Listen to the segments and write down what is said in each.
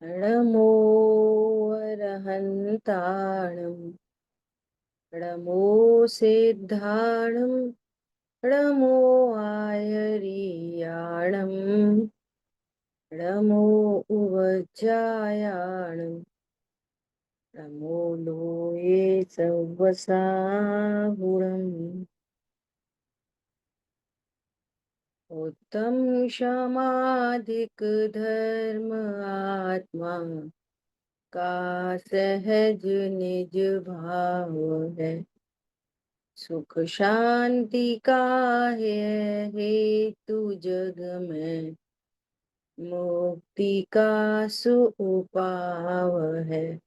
नमो अरहन्ताणं नमो सिद्धाणं नमो आयर्याणं नमो उवज्जायाणं नमो लोये सवसाहुणम् उत्तम क्षमाधिक धर्म आत्मा का सहज निज भाव है। सुख शांति का है हेतु जग में, मुक्ति का सुउपाव है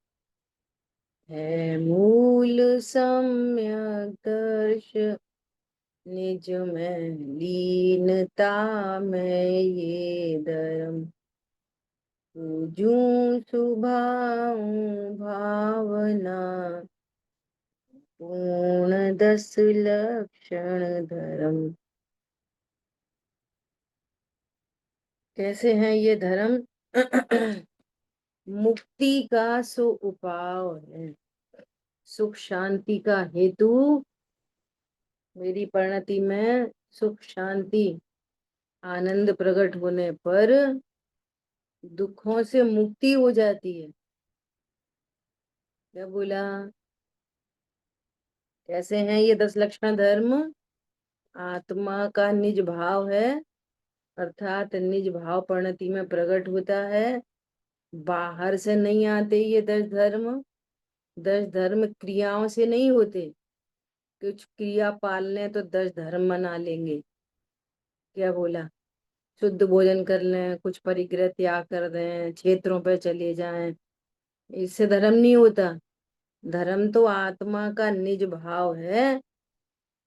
मूल सम्यक दर्श निज में लीनता में ये धर्म। तुझू सुभाऊं भावना पूर्ण 10 लक्षण धर्म। कैसे हैं ये धर्म? मुक्ति का सो उपाव है, सुख शांति का हेतु। मेरी परिणति में सुख शांति आनंद प्रकट होने पर दुखों से मुक्ति हो जाती है। क्या बोला? कैसे हैं ये 10 लक्षण धर्म? आत्मा का निज भाव है, अर्थात निज भाव परिणति में प्रकट होता है, बाहर से नहीं आते ये 10 धर्म। 10 धर्म क्रियाओं से नहीं होते। कुछ क्रिया पाल लें तो 10 धर्म मना लेंगे। क्या बोला? शुद्ध भोजन कर लें, कुछ परिग्रह त्याग कर दें, क्षेत्रों पर चले जाएं, इससे धर्म नहीं होता। धर्म तो आत्मा का निज भाव है।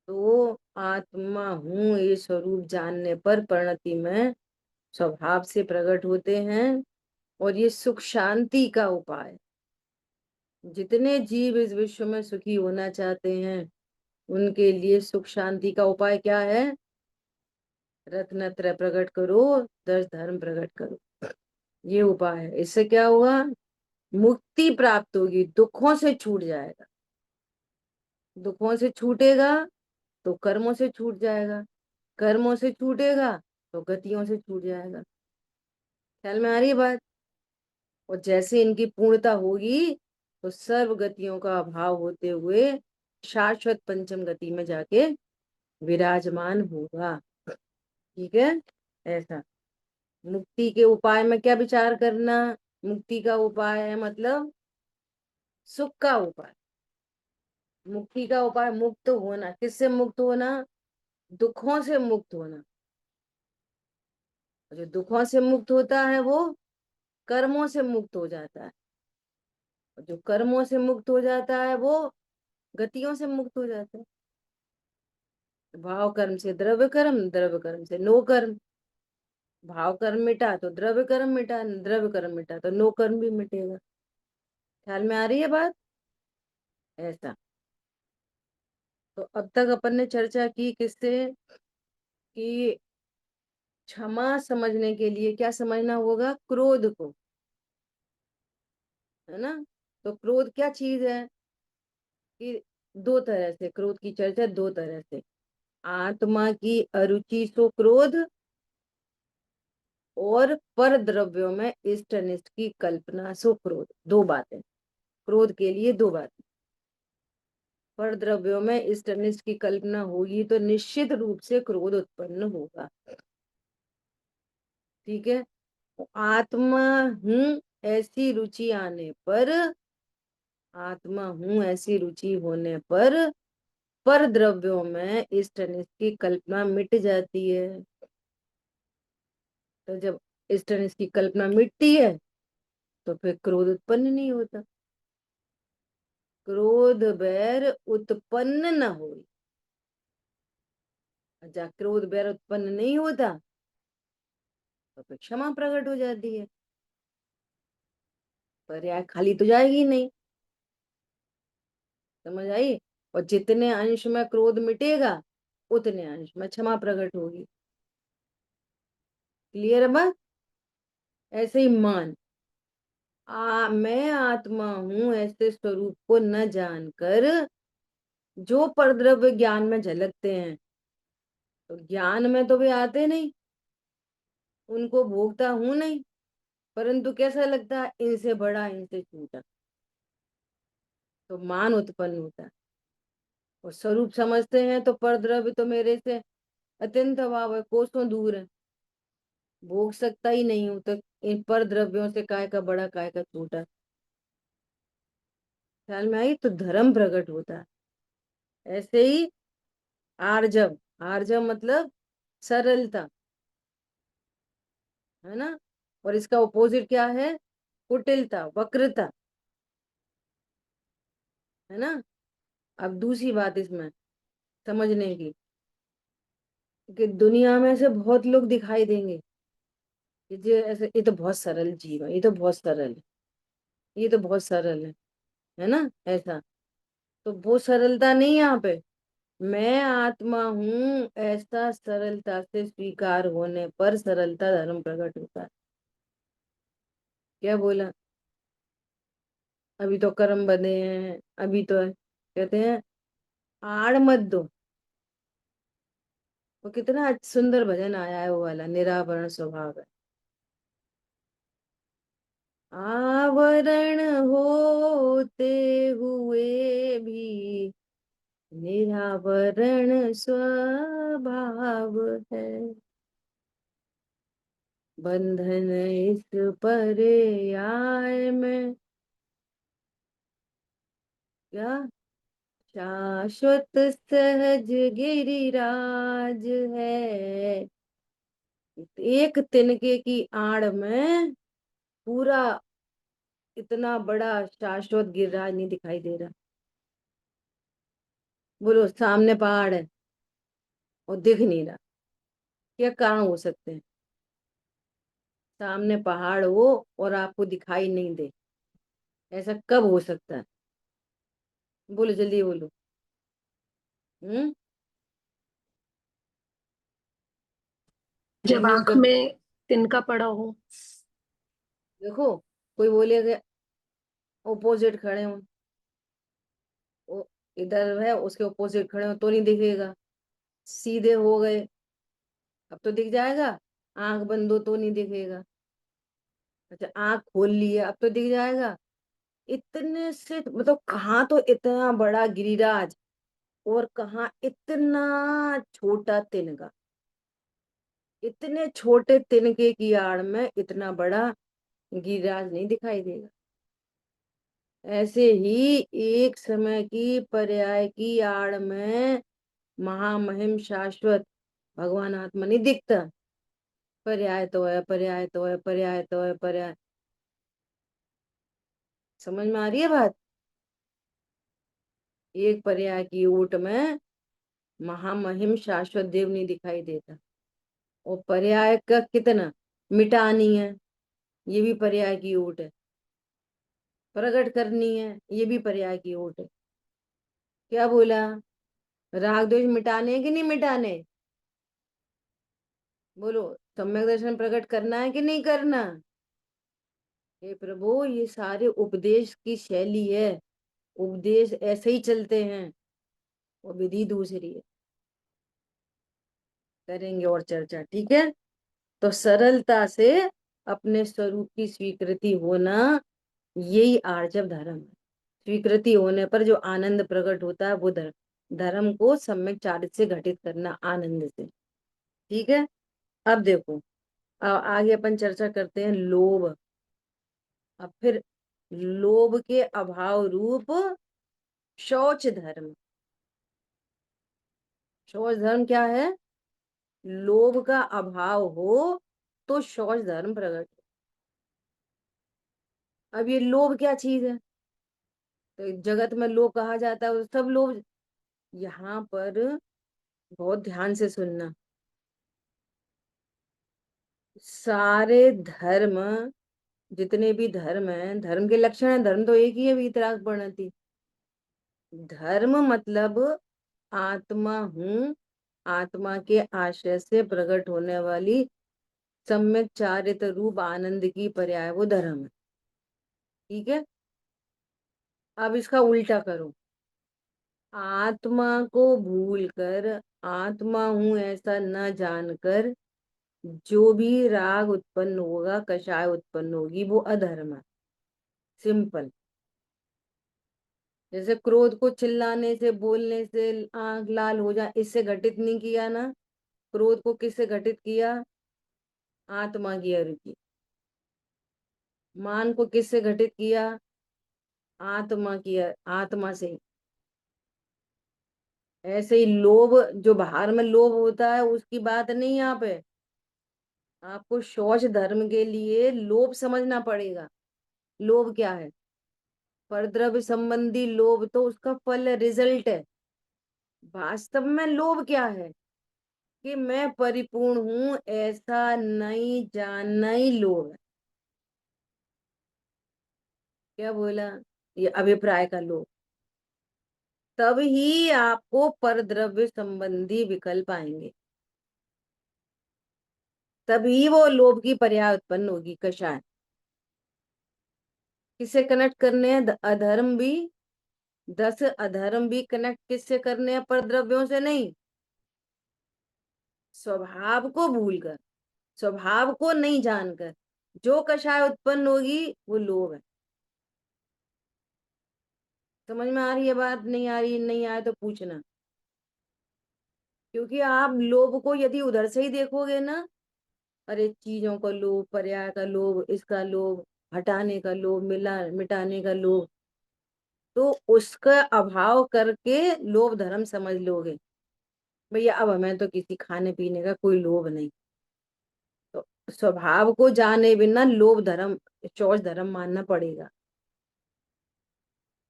तो आत्मा हूँ ये स्वरूप जानने पर परिणति में स्वभाव से प्रकट होते हैं। और ये सुख शांति का उपाय। जितने जीव इस विश्व में सुखी होना चाहते हैं उनके लिए सुख शांति का उपाय क्या है? रत्नत्रय प्रकट करो, 10 धर्म प्रकट करो, ये उपाय है। इससे क्या होगा? मुक्ति प्राप्त होगी, दुखों से छूट जाएगा। दुखों से छूटेगा तो कर्मों से छूट जाएगा, कर्मों से छूटेगा तो गतियों से छूट जाएगा। ख्याल में आ रही है बात? और जैसे इनकी पूर्णता होगी तो सर्व गतियों का अभाव होते हुए शाश्वत पंचम गति में जाके विराजमान होगा। ठीक है? ऐसा मुक्ति के उपाय में क्या विचार करना? मुक्ति का उपाय है मतलब सुख का उपाय। मुक्ति का उपाय मुक्त होना। किससे मुक्त होना? दुखों से मुक्त होना। जो दुखों से मुक्त होता है वो कर्मों से मुक्त हो जाता है। जो कर्मों से मुक्त हो जाता है वो गतियों से मुक्त हो जाता है। भाव कर्म से द्रव्य कर्म, द्रव्य कर्म से नो कर्म। भाव कर्म मिटा तो द्रव्य कर्म मिटा, द्रव्य कर्म मिटा तो नो कर्म भी मिटेगा। ख्याल में आ रही है बात? ऐसा। तो अब तक अपन ने चर्चा की किससे? कि क्षमा समझने के लिए क्या समझना होगा? क्रोध को, है ना? तो क्रोध क्या चीज है? कि दो तरह से क्रोध की चर्चा, दो तरह से। आत्मा की अरुचि सो क्रोध, और पर द्रव्यों में इष्ट अनिष्ट की कल्पना सो क्रोध। दो बातें क्रोध के लिए, दो बातें। पर द्रव्यों में इष्ट अनिष्ट की कल्पना होगी तो निश्चित रूप से क्रोध उत्पन्न होगा। ठीक है? आत्मा हूं ऐसी रुचि आने पर, आत्मा हूं ऐसी रुचि होने पर द्रव्यों में इष्ट अनिष्ट की कल्पना मिट जाती है। तो जब इष्ट अनिष्ट की कल्पना मिटती है तो फिर क्रोध उत्पन्न नहीं होता। क्रोध बैर उत्पन्न न हो। जब क्रोध बैर उत्पन्न नहीं होता तो फिर क्षमा प्रकट हो जाती है। पर यार खाली तो जाएगी नहीं। समझ आई? और जितने अंश में क्रोध मिटेगा उतने अंश में क्षमा प्रकट होगी। क्लियर है बात? ऐसे ही मान, मैं आत्मा हूं ऐसे स्वरूप को न जानकर जो परद्रव्य ज्ञान में झलकते हैं, तो ज्ञान में तो वे आते नहीं, उनको भोगता हूं नहीं, परंतु कैसा लगता है, इनसे बड़ा इनसे छोटा, तो मान उत्पन्न होता है। और स्वरूप समझते हैं तो परद्रव्य तो मेरे से अत्यंत अभाव है, कोसों दूर है, भोग सकता ही नहीं हूं, तो इन पर द्रव्यों से काय का बड़ा काय का छोटा। ख्याल में आई, तो धर्म प्रकट होता है। ऐसे ही आर्जव, आर्जव मतलब सरलता, है ना। और इसका ऑपोजिट क्या है, कुटिलता, वक्रता, है ना। अब दूसरी बात इसमें समझने की, कि दुनिया में से बहुत लोग दिखाई देंगे कि जो ऐसे, ये तो बहुत सरल जीव है, ये तो बहुत सरल है, ये तो बहुत सरल है ना, ऐसा। तो वो सरलता नहीं यहाँ पे, मैं आत्मा हूँ ऐसा सरलता से स्वीकार होने पर सरलता धर्म प्रकट होता है। क्या बोला, अभी तो कर्म बंधे हैं, अभी तो कहते हैं आड़ मत दो। वो कितना सुंदर भजन आया है वो वाला, निरावरण स्वभाव है। आवरण होते हुए भी निरावरण स्वभाव है, बंधन इस पर्याय में क्या, शाश्वत सहज गिरिराज है। एक तिनके की आड़ में पूरा इतना बड़ा शाश्वत गिरिराज नहीं दिखाई दे रहा। बोलो, सामने पहाड़ है और दिख नहीं रहा, क्या कारण हो सकते हैं, सामने पहाड़ हो और आपको दिखाई नहीं दे, ऐसा कब हो सकता है, बोलो जल्दी बोलो। हम्म, जब अनम्यूट आंख कर, में तिनका पड़ा हो। देखो, कोई बोलेगा ओपोजिट खड़े हो, वो इधर है उसके ओपोजिट खड़े हो तो नहीं दिखेगा, सीधे हो गए अब तो दिख जाएगा, आंख बंद हो तो नहीं दिखेगा, अच्छा आंख खोल ली है अब तो दिख जाएगा। इतने से मतलब कहाँ तो इतना बड़ा गिरिराज और कहाँ इतना छोटा तिनका, इतने छोटे तिनके की आड़ में इतना बड़ा गिरिराज नहीं दिखाई देगा। ऐसे ही एक समय की पर्याय की आड़ में महामहिम शाश्वत भगवान आत्मा नहीं दिखता, पर्याय तो है, पर्याय तो है, पर्याय तो है, पर्याय। समझ में आ रही है बात, एक पर्याय की ओट में महामहिम शाश्वत देव नहीं दिखाई देता, और पर्याय का कितना मिटानी है, ये भी पर्याय की ओट है, प्रकट करनी है, ये भी पर्याय की ओट है। क्या बोला, राग द्वेष मिटाने हैं कि नहीं मिटाने, बोलो, सम्यक दर्शन प्रकट करना है कि नहीं करना। हे प्रभु, ये सारे उपदेश की शैली है, उपदेश ऐसे ही चलते हैं, और विधि दूसरी है। करेंगे और चर्चा, ठीक है। तो सरलता से अपने स्वरूप की स्वीकृति होना, यही आर्जव धर्म है। स्वीकृति होने पर जो आनंद प्रकट होता है वो धर्म, धर्म को सम्यक चारित्र से घटित करना आनंद से, ठीक है। अब देखो, आगे अपन चर्चा करते हैं लोभ। अब फिर लोभ के अभाव रूप शौच धर्म। शौच धर्म क्या है, लोभ का अभाव हो तो शौच धर्म प्रकट। अब ये लोभ क्या चीज है, तो जगत में लोभ कहा जाता है सब लोभ, यहाँ पर बहुत ध्यान से सुनना। सारे धर्म, जितने भी धर्म हैं, धर्म के लक्षण है, धर्म तो एक ही है, वीतराग प्रणति। धर्म मतलब आत्मा हूँ, आत्मा के आश्रय से प्रकट होने वाली सम्यक चारित्र रूप आनंद की पर्याय वो धर्म है। ठीक है। अब इसका उल्टा करो। आत्मा को भूलकर, आत्मा हूं ऐसा न जानकर, जो भी राग उत्पन्न होगा, कषाय उत्पन्न होगी, वो अधर्म है। सिंपल। जैसे क्रोध को चिल्लाने से, बोलने से आंख लाल हो जाए, इससे घटित नहीं किया ना। क्रोध को किससे घटित किया? आत्मा की अरुचि। मान को किससे घटित किया? आत्मा की आत्मा से। ऐसे ही लोभ, जो बाहर में लोभ होता है उसकी बात नहीं यहाँ पे। आपको शौच धर्म के लिए लोभ समझना पड़ेगा। लोभ क्या है? परद्रव्य संबंधी लोभ तो उसका फल है, रिजल्ट है। वास्तव में लोभ क्या है? कि मैं परिपूर्ण हूं ऐसा नहीं जानना ही लोभ है। क्या बोला? ये अभिप्राय का लोभ। तब ही आपको परद्रव्य संबंधी विकल्प आएंगे, तभी वो लोभ की पर्याय उत्पन्न होगी, कषाय। किससे कनेक्ट करने हैं? अधर्म भी, 10 अधर्म भी कनेक्ट किससे करने हैं? परद्रव्यों से नहीं। स्वभाव को भूलकर, स्वभाव को नहीं जानकर जो कषाय उत्पन्न होगी वो लोभ है। समझ में आ रही है बात? नहीं आ रही? नहीं आए तो पूछना। क्योंकि आप लोभ को यदि उधर से ही देखोगे ना, अरे चीजों का लोभ, पर्याय का लोभ, इसका लोभ, हटाने का लोभ, मिला मिटाने का लोभ, तो उसका अभाव करके लोभ धर्म समझ लोगे। भैया अब हमें तो किसी खाने पीने का कोई लोभ नहीं। तो स्वभाव को जाने बिना लोभ धर्म, चौच धर्म मानना पड़ेगा।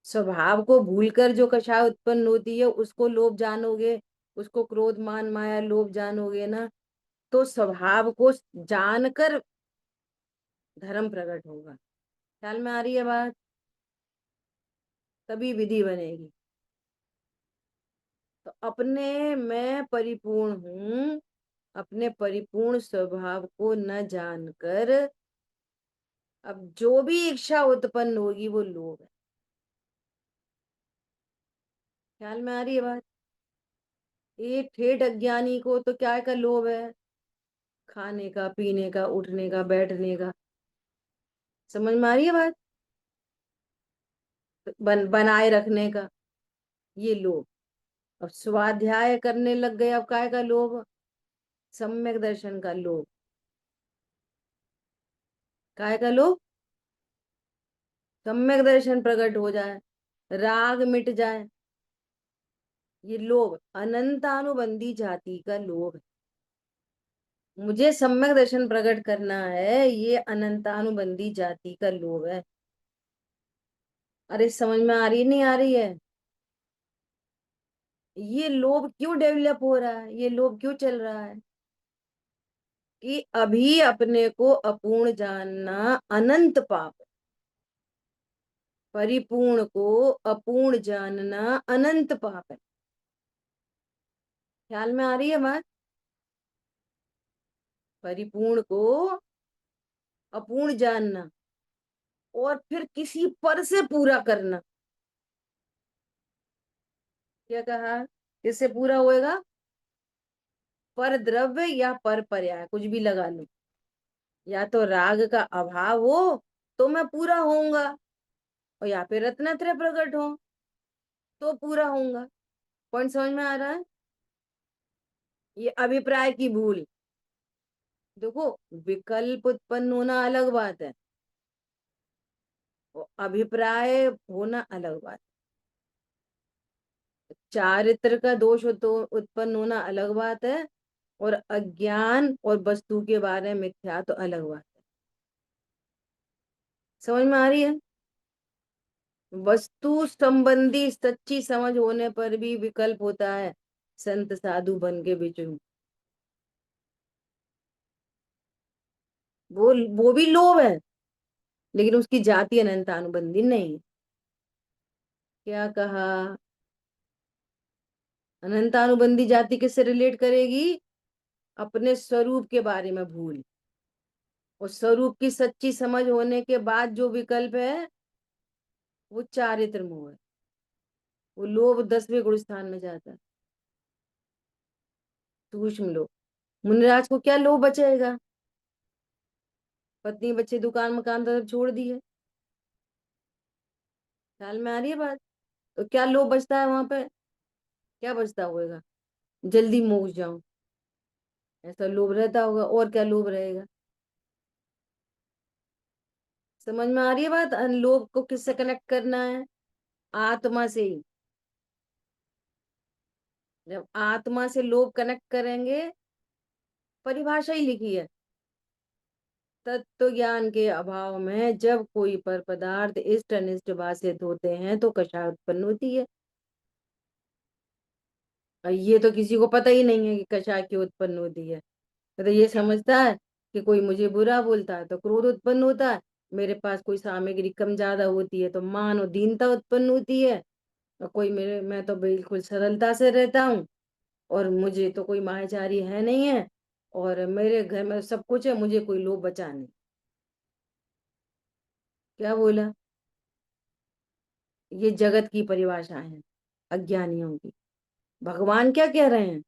स्वभाव को भूलकर जो कषाय उत्पन्न होती है उसको लोभ जानोगे, उसको क्रोध मान माया लोभ जानोगे ना, तो स्वभाव को जानकर धर्म प्रकट होगा। ख्याल में आ रही है बात? तभी विधि बनेगी। तो अपने मैं परिपूर्ण हूं, अपने परिपूर्ण स्वभाव को न जानकर अब जो भी इच्छा उत्पन्न होगी वो लोभ है। ख्याल में आ रही है बात? एक ठेठ अज्ञानी को तो क्या का लोभ है? खाने का, पीने का, उठने का, बैठने का। समझ में आ रही है बात? बनाए रखने का, ये लोभ। अब स्वाध्याय करने लग गए, अब काय का लोभ? सम्यक दर्शन का लोभ। काय का लोभ? सम्यक दर्शन प्रकट हो जाए, राग मिट जाए, ये लोभ अनंतानुबंधी जाति का लोभ है। मुझे सम्यक दर्शन प्रकट करना है, ये अनंतानुबंधी जाति का लोभ है। अरे समझ में आ रही नहीं आ रही है? ये लोभ क्यों डेवलप हो रहा है, ये लोभ क्यों चल रहा है? कि अभी अपने को अपूर्ण जानना अनंत पाप है। परिपूर्ण को अपूर्ण जानना अनंत पाप है। ख्याल में आ रही है बात? परिपूर्ण को अपूर्ण जानना और फिर किसी पर से पूरा करना। क्या कहा? किससे पूरा होएगा? पर द्रव्य या पर पर्याय, कुछ भी लगा लो। या तो राग का अभाव हो तो मैं पूरा होऊंगा, और या फिर रत्नत्रय प्रकट हो तो पूरा होऊंगा। पॉइंट समझ में आ रहा है? ये अभिप्राय की भूल। देखो, विकल्प उत्पन्न होना अलग बात है, और अभिप्राय होना अलग बात है। चारित्र का दोष तो उत्पन्न होना अलग बात है, और अज्ञान और वस्तु के बारे में मिथ्या तो अलग बात है। समझ में आ रही है? वस्तु संबंधी सच्ची समझ होने पर भी विकल्प होता है, संत साधु बन के बिचरू। वो भी लोभ है, लेकिन उसकी जाति अनंत अनुबंधी नहीं है। क्या कहा? अनंत अनुबंधी जाति किससे रिलेट करेगी? अपने स्वरूप के बारे में भूल, और स्वरूप की सच्ची समझ होने के बाद जो विकल्प है वो चारित्र मोह है। वो लोभ 10वें गुण स्थान में जाता है, सूक्ष्म लोभ। मुनिराज को क्या लोभ बचेगा? पत्नी बच्चे दुकान मकान तो सब छोड़ दिए। ख्याल में आ रही है बात? तो क्या लोभ बचता है वहां पे? क्या बचता होगा? जल्दी मोक्ष जाऊं, ऐसा लोभ रहता होगा। और क्या लोभ रहेगा? समझ में आ रही है बात? लोभ को किससे कनेक्ट करना है? आत्मा से ही। जब आत्मा से लोभ कनेक्ट करेंगे, परिभाषा ही लिखी है, तत्व ज्ञान के अभाव में जब कोई पर पदार्थ इष्ट अनिष्ट भाषित होते हैं तो कषाय उत्पन्न होती है। और ये तो किसी को पता ही नहीं है कि कषाय क्यों उत्पन्न होती है। तो ये समझता है कि कोई मुझे बुरा बोलता है तो क्रोध उत्पन्न होता है, मेरे पास कोई सामग्री कम ज्यादा होती है तो मान और दीनता उत्पन्न होती है, और कोई मेरे मैं तो बिल्कुल सरलता से रहता हूँ, और मुझे तो कोई मायाचारी है नहीं है, और मेरे घर में सब कुछ है, मुझे कोई लोभ बचा नहीं। क्या बोला? ये जगत की परिभाषा है अज्ञानियों की। भगवान क्या कह रहे हैं?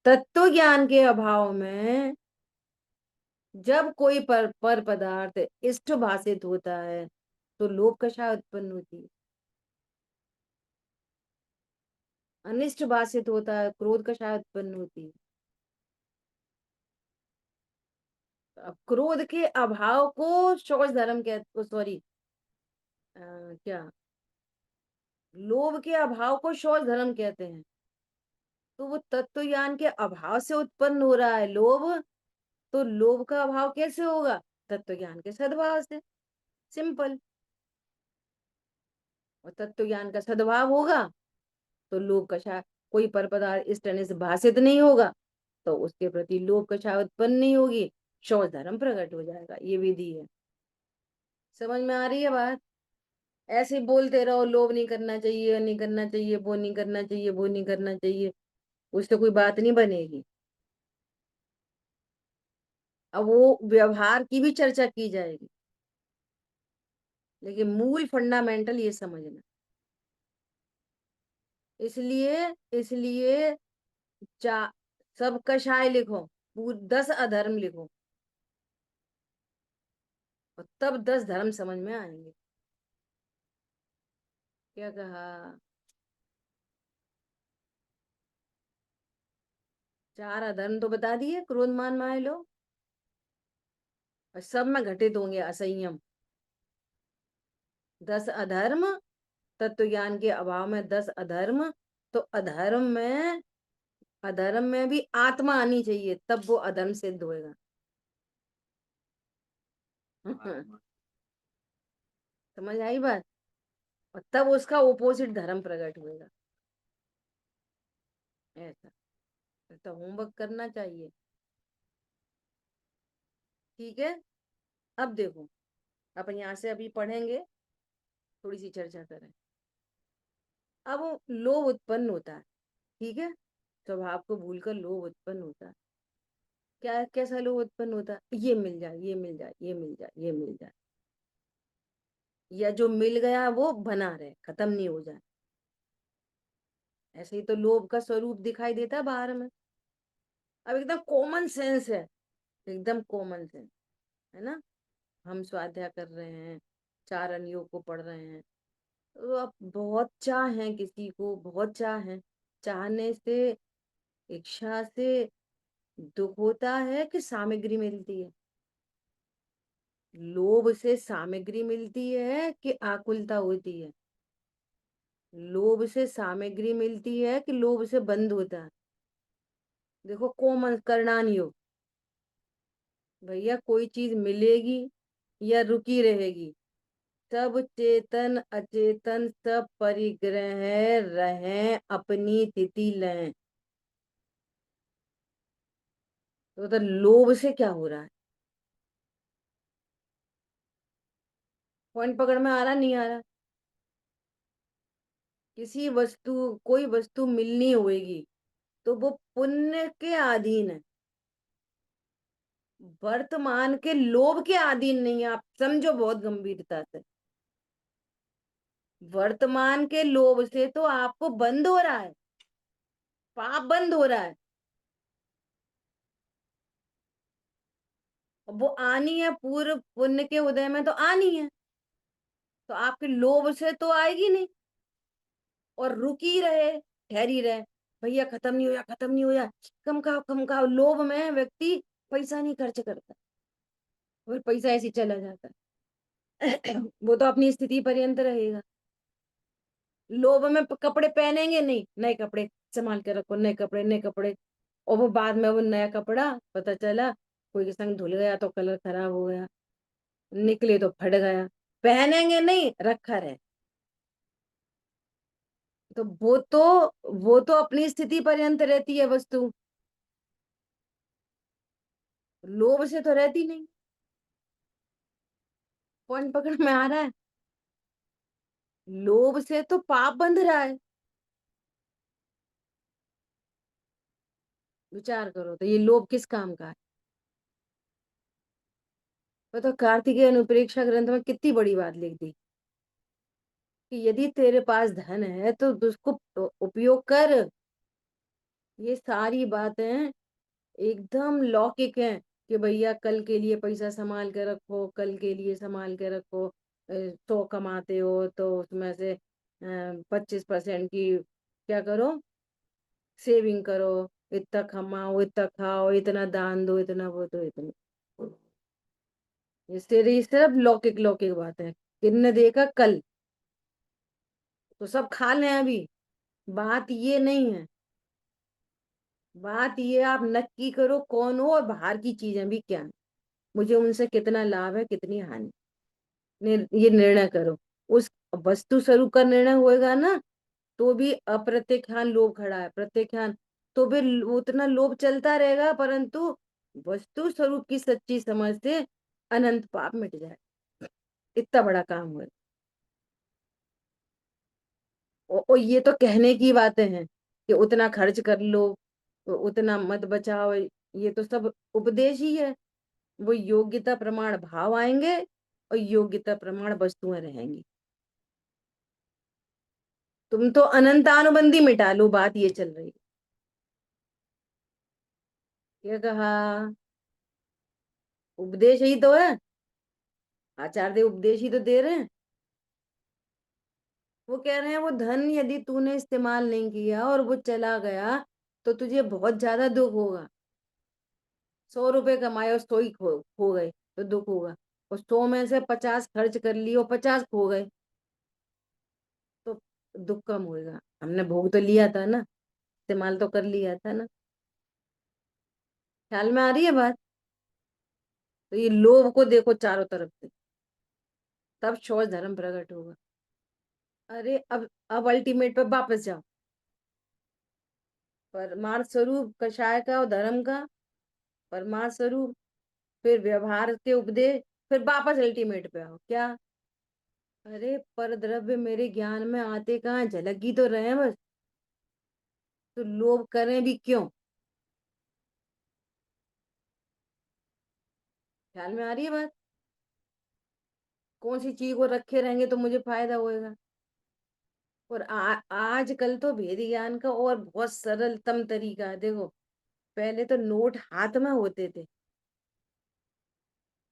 तत्व ज्ञान के अभाव में जब कोई पर पदार्थ इष्ट भाषित होता है तो लोभ कषा उत्पन्न होती है, अनिष्ट भाषित होता है क्रोध कषा उत्पन्न होती है। अब क्रोध के अभाव को शौच धर्म कहते, सॉरी, क्या, लोभ के अभाव को शौच धर्म कहते हैं। तो वो तत्व ज्ञान के अभाव से उत्पन्न हो रहा है लोभ, तो लोभ का अभाव कैसे होगा? तत्व ज्ञान के सद्भाव से। सिंपल। और तत्व ज्ञान का सद्भाव होगा तो लोभ कषाय, कोई पर पदार्थ इस तरह से भाषित नहीं होगा तो उसके प्रति लोभ कषाय उत्पन्न नहीं होगी, शौच धर्म प्रकट हो जाएगा। ये विधि है। समझ में आ रही है बात? ऐसे बोलते रहो लोभ नहीं करना चाहिए, नहीं करना चाहिए, वो नहीं करना चाहिए, वो नहीं करना चाहिए, उससे कोई बात नहीं बनेगी। अब वो व्यवहार की भी चर्चा की जाएगी, लेकिन मूल फंडामेंटल ये समझना। इसलिए इसलिए चा सब कषाय लिखो, 10 अधर्म लिखो, और तब 10 धर्म समझ में आएंगे। क्या कहा? 4 अधर्म तो बता दिए, क्रोध मान माय लो, और सब में घटित होंगे असंयम। 10 अधर्म, तत्व ज्ञान के अभाव में 10 अधर्म। तो अधर्म में भी आत्मा आनी चाहिए, तब वो अधर्म सिद्ध होएगा। समझ आई बात? और तब उसका ओपोजिट धर्म प्रकट होएगा। ऐसा तो होमवर्क करना चाहिए। ठीक है। अब देखो, अपन यहाँ से अभी पढ़ेंगे, थोड़ी सी चर्चा करें। अब लोभ उत्पन्न होता है, ठीक है, स्वभाव को भूलकर लोभ उत्पन्न होता है। क्या कैसा लोभ उत्पन्न होता है? ये मिल जाए, ये मिल जाए, ये मिल जाए, ये मिल जाए, या जो मिल गया वो बना रहे, खत्म नहीं हो जाए। ऐसे ही तो लोभ का स्वरूप दिखाई देता है बाहर में। अब एकदम कॉमन सेंस है, एकदम कॉमन सेंस है ना। हम स्वाध्याय कर रहे हैं, 4 अनियोग को पढ़ रहे हैं, तो अब बहुत चाह है, किसी को बहुत चाह है, चाहने से, इच्छा से दुख होता है कि सामग्री मिलती है? लोभ से सामग्री मिलती है कि आकुलता होती है? लोभ से सामग्री मिलती है कि लोभ से बंद होता है? देखो कॉमन करणान योग, भैया कोई चीज मिलेगी या रुकी रहेगी? सब चेतन अचेतन सब परिग्रह रहें, अपनी तिथि लें। तो लोभ से क्या हो रहा है? पॉइंट पकड़ में आ रहा नहीं आ रहा? किसी वस्तु, कोई वस्तु मिलनी होगी तो वो पुण्य के अधीन है, वर्तमान के लोभ के अधीन नहीं है। आप समझो बहुत गंभीरता से। वर्तमान के लोभ से तो आपको बंद हो रहा है, पाप बंद हो रहा है। अब वो आनी है, पूर्व पुण्य के उदय में तो आनी है, तो आपके लोभ से तो आएगी नहीं, और रुकी रहे, ठहरी रहे, भैया खत्म नहीं होया, खत्म नहीं होया, कम खाओ कम खाओ। लोभ में व्यक्ति पैसा नहीं खर्च करता, और पैसा ऐसे ही चला जाता है। वो तो अपनी स्थिति पर्यंत रहेगा। लोभ में कपड़े पहनेंगे नहीं, नए कपड़े संभाल के रखो, नए कपड़े नए कपड़े, और वो बाद में वो नया कपड़ा पता चला कोई के संग धुल गया तो कलर खराब हो गया, निकले तो फट गया, पहनेंगे नहीं, रखा रहे। तो वो तो अपनी स्थिति पर्यंत रहती है वस्तु, लोभ से तो रहती नहीं। कौन पकड़ में आ रहा है? लोभ से तो पाप बंध रहा है। विचार करो तो ये लोभ किस काम का है? तो कार्तिकेय अनुप्रेक्षा ग्रंथ में कितनी बड़ी बात लिख दी कि यदि तेरे पास धन है तो उसको उपयोग कर। ये सारी बातें एकदम लौकिक हैं कि भैया कल के लिए पैसा संभाल के रखो, कल के लिए संभाल के रखो। 100 कमाते हो तो उसमें से 25% की क्या करो, सेविंग करो, इतना कमाओ, इतना खाओ, इतना दान दो, इतना वो दो, इतना। ये सिर्फ लौकिक लौकिक बात है, किन्ने देखा कल, तो सब खा लें अभी। बात ये नहीं है, बात ये आप नक्की करो कौन हो और बाहर की चीजें भी क्या है, मुझे उनसे कितना लाभ है कितनी हानि, ये निर्णय करो। उस वस्तु स्वरूप का निर्णय होएगा ना, तो भी अप्रत्यक्षान लोभ खड़ा है, प्रत्यक्षान तो भी उतना लोभ चलता रहेगा, परंतु वस्तु स्वरूप की सच्ची समझ से अनंत पाप मिट जाए, इतना बड़ा काम हुआ। और ये तो कहने की बातें हैं कि उतना खर्च कर लो, उतना मत बचाओ, ये तो सब उपदेश ही है। वो योग्यता प्रमाण भाव आएंगे और योग्यता प्रमाण वस्तुएं रहेंगी। तुम तो अनंतानुबंधी मिटा लो, बात ये चल रही है। क्या कहा? उपदेश ही तो है, आचार्य उपदेश ही तो दे रहे हैं। वो कह रहे हैं वो धन यदि तूने इस्तेमाल नहीं किया और वो चला गया तो तुझे बहुत ज्यादा दुख होगा। 100 रुपए कमाए और 100 ही खो गए तो दुख होगा, और 100 में से 50 खर्च कर लिए और 50 खो गए तो दुख कम होगा। हमने भोग तो लिया था ना, इस्तेमाल तो कर लिया था ना। ख्याल में आ रही है बात? तो ये लोभ को देखो चारों तरफ से, तब शौच धर्म प्रकट होगा। अरे अब अल्टीमेट पे वापस जाओ, परमार्थ स्वरूप कषाय का और धर्म का, परमार्थ स्वरूप, फिर व्यवहार के उपदेश, फिर वापस अल्टीमेट पे आओ क्या? अरे पर द्रव्य मेरे ज्ञान में आते कहाँ, झलक ही तो रहे हैं बस, तो लोभ करें भी क्यों? ख्याल में आ रही है बात? कौन सी चीज को रखे रहेंगे तो मुझे फायदा होएगा? और आजकल तो भेद ज्ञान का और बहुत सरलतम तरीका है, देखो पहले तो नोट हाथ में होते थे,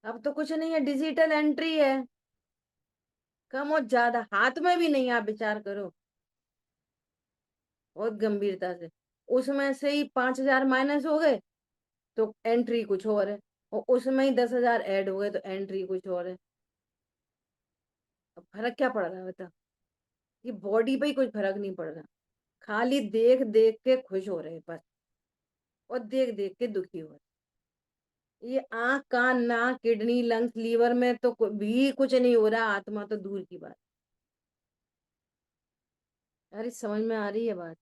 अब तो कुछ नहीं है, डिजिटल एंट्री है। कम और ज्यादा हाथ में भी नहीं, आप विचार करो बहुत गंभीरता से। उसमें से ही 5,000 माइनस हो गए तो एंट्री कुछ और है, और उसमें ही 10,000 ऐड हो गए तो एंट्री कुछ और है। अब फर्क क्या पड़ रहा है बता? ये बॉडी पे ही कुछ फर्क नहीं पड़ रहा, खाली देख देख के खुश हो रहे हैं बस, और देख देख के दुखी हो रहे हैं। ये आंख कान नाक किडनी लंग्स लीवर में तो भी कुछ नहीं हो रहा, आत्मा तो दूर की बात। अरे समझ में आ रही है बात?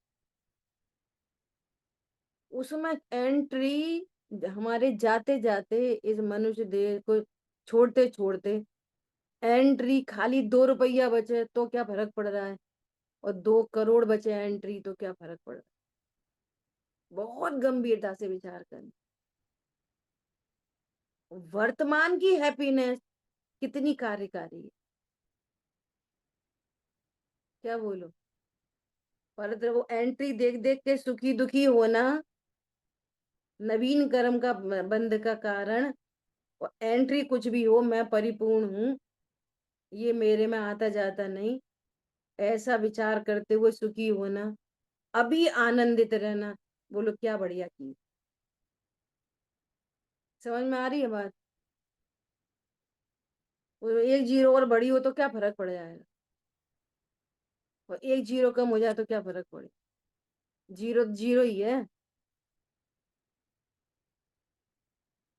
उसमें एंट्री हमारे जाते जाते इस मनुष्य देह को छोड़ते छोड़ते, एंट्री खाली 2 रुपया बचे तो क्या फर्क पड़ रहा है, और 2 करोड़ बचे एंट्री तो क्या फर्क पड़ रहा है? बहुत गंभीरता से विचार करें। वर्तमान की हैप्पीनेस कितनी कार्यकारी है। क्या बोलो? पर तेरे वो एंट्री देख देख के सुखी दुखी होना नवीन कर्म का बंध का कारण। और एंट्री कुछ भी हो, मैं परिपूर्ण हूँ, ये मेरे में आता जाता नहीं, ऐसा विचार करते हुए सुखी होना, अभी आनंदित रहना। बोलो क्या बढ़िया की। समझ में आ रही है बात? वो एक जीरो और बड़ी हो तो क्या फर्क पड़ जाएगा, और एक जीरो कम हो जाए तो क्या फर्क पड़े, जीरो जीरो ही है।